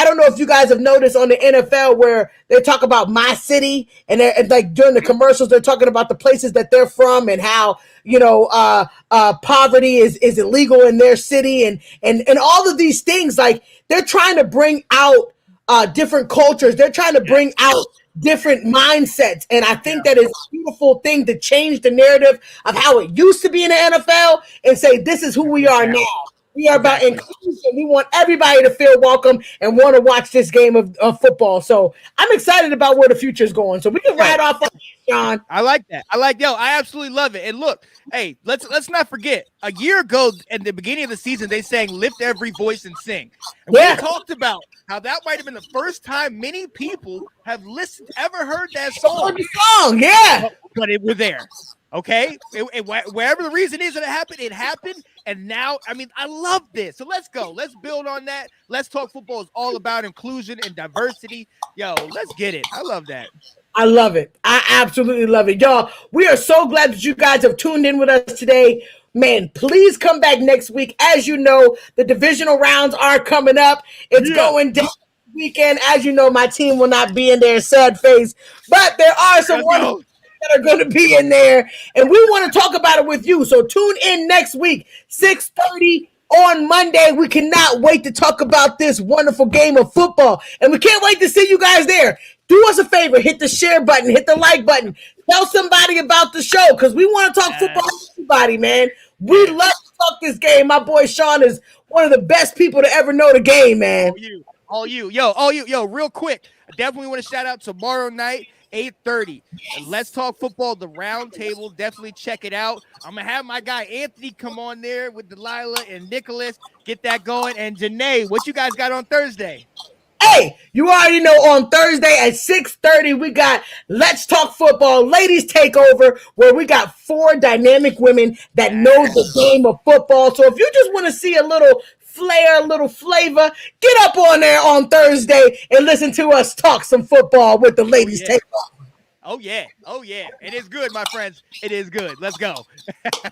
don't know if you guys have noticed on the NFL where they talk about my city, and like during the commercials, they're talking about the places that they're from and how poverty is illegal in their city, and all of these things. Like, they're trying to bring out different cultures. They're trying to bring out different mindsets, and I think that is a beautiful thing to change the narrative of how it used to be in the NFL and say, this is who we are now. We are about inclusion. We want everybody to feel welcome and want to watch this game of football. So I'm excited about where the future is going. So we can ride off on Sean. I like that. I absolutely love it. And look, hey, let's not forget, a year ago at the beginning of the season, they sang "Lift Every Voice and Sing." And we talked about how that might have been the first time many people have ever heard that song. But it was there. Okay, wherever the reason is that it happened, and now, I love this. So let's go. Let's build on that. Let's Talk Football is all about inclusion and diversity. Yo, let's get it. I love that. I love it. I absolutely love it. Y'all, we are so glad that you guys have tuned in with us today. Man, please come back next week. As you know, the divisional rounds are coming up. It's going down this weekend. As you know, my team will not be in there, sad face. But there are some wonderful that are going to be in there, and we want to talk about it with you. So tune in next week, 6:30 on Monday. We cannot wait to talk about this wonderful game of football, and we can't wait to see you guys there. Do us a favor, hit the share button, hit the like button, tell somebody about the show, because we want to talk football with everybody, man. We love to talk this game. My boy Sean is one of the best people to ever know the game, man. All you. Yo, real quick, I definitely want to shout out tomorrow night, 8:30. Let's Talk Football, the round table. Definitely check it out. I'm going to have my guy Anthony come on there with Delilah and Nicholas. Get that going. And Janae, what you guys got on Thursday? Hey, you already know, on Thursday at 6:30, we got Let's Talk Football, Ladies Takeover, where we got 4 dynamic women that know the game of football. So if you just want to see a little flair, a little flavor, get up on there on Thursday and listen to us talk some football with the Ladies Takeover. Oh, yeah. Oh, yeah. It is good, my friends. It is good. Let's go.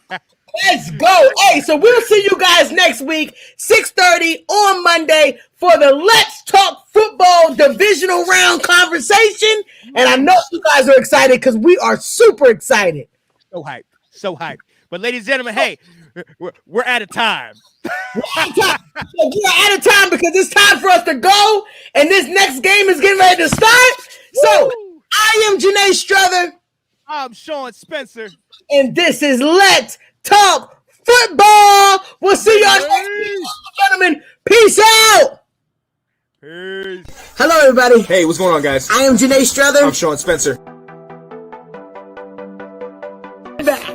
Let's go. Hey, so we'll see you guys next week, 6:30 on Monday for the Let's Talk Football Divisional Round conversation. And I know you guys are excited because we are super excited. So hyped. So hyped. But ladies and gentlemen, hey, we're out of time. We're out of time because it's time for us to go. And this next game is getting ready to start. So I am Janae Struther. I'm Sean Spencer. And this is Let's Talk Football. We'll see y'all next week, gentlemen. Peace out. Peace. Hello, everybody. Hey, what's going on, guys? I am Janae Struther. I'm Sean Spencer.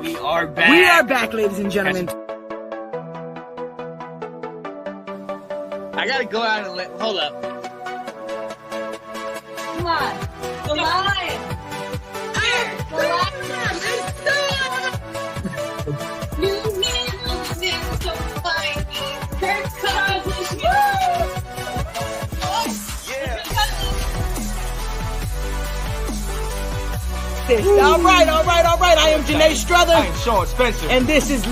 We are back. We are back, ladies and gentlemen. I gotta go out and hold up. Come on. The line. The line. New music, so fine. Kirk Cousins. All right. I am Janae Struther. I'm Sean Spencer. And this is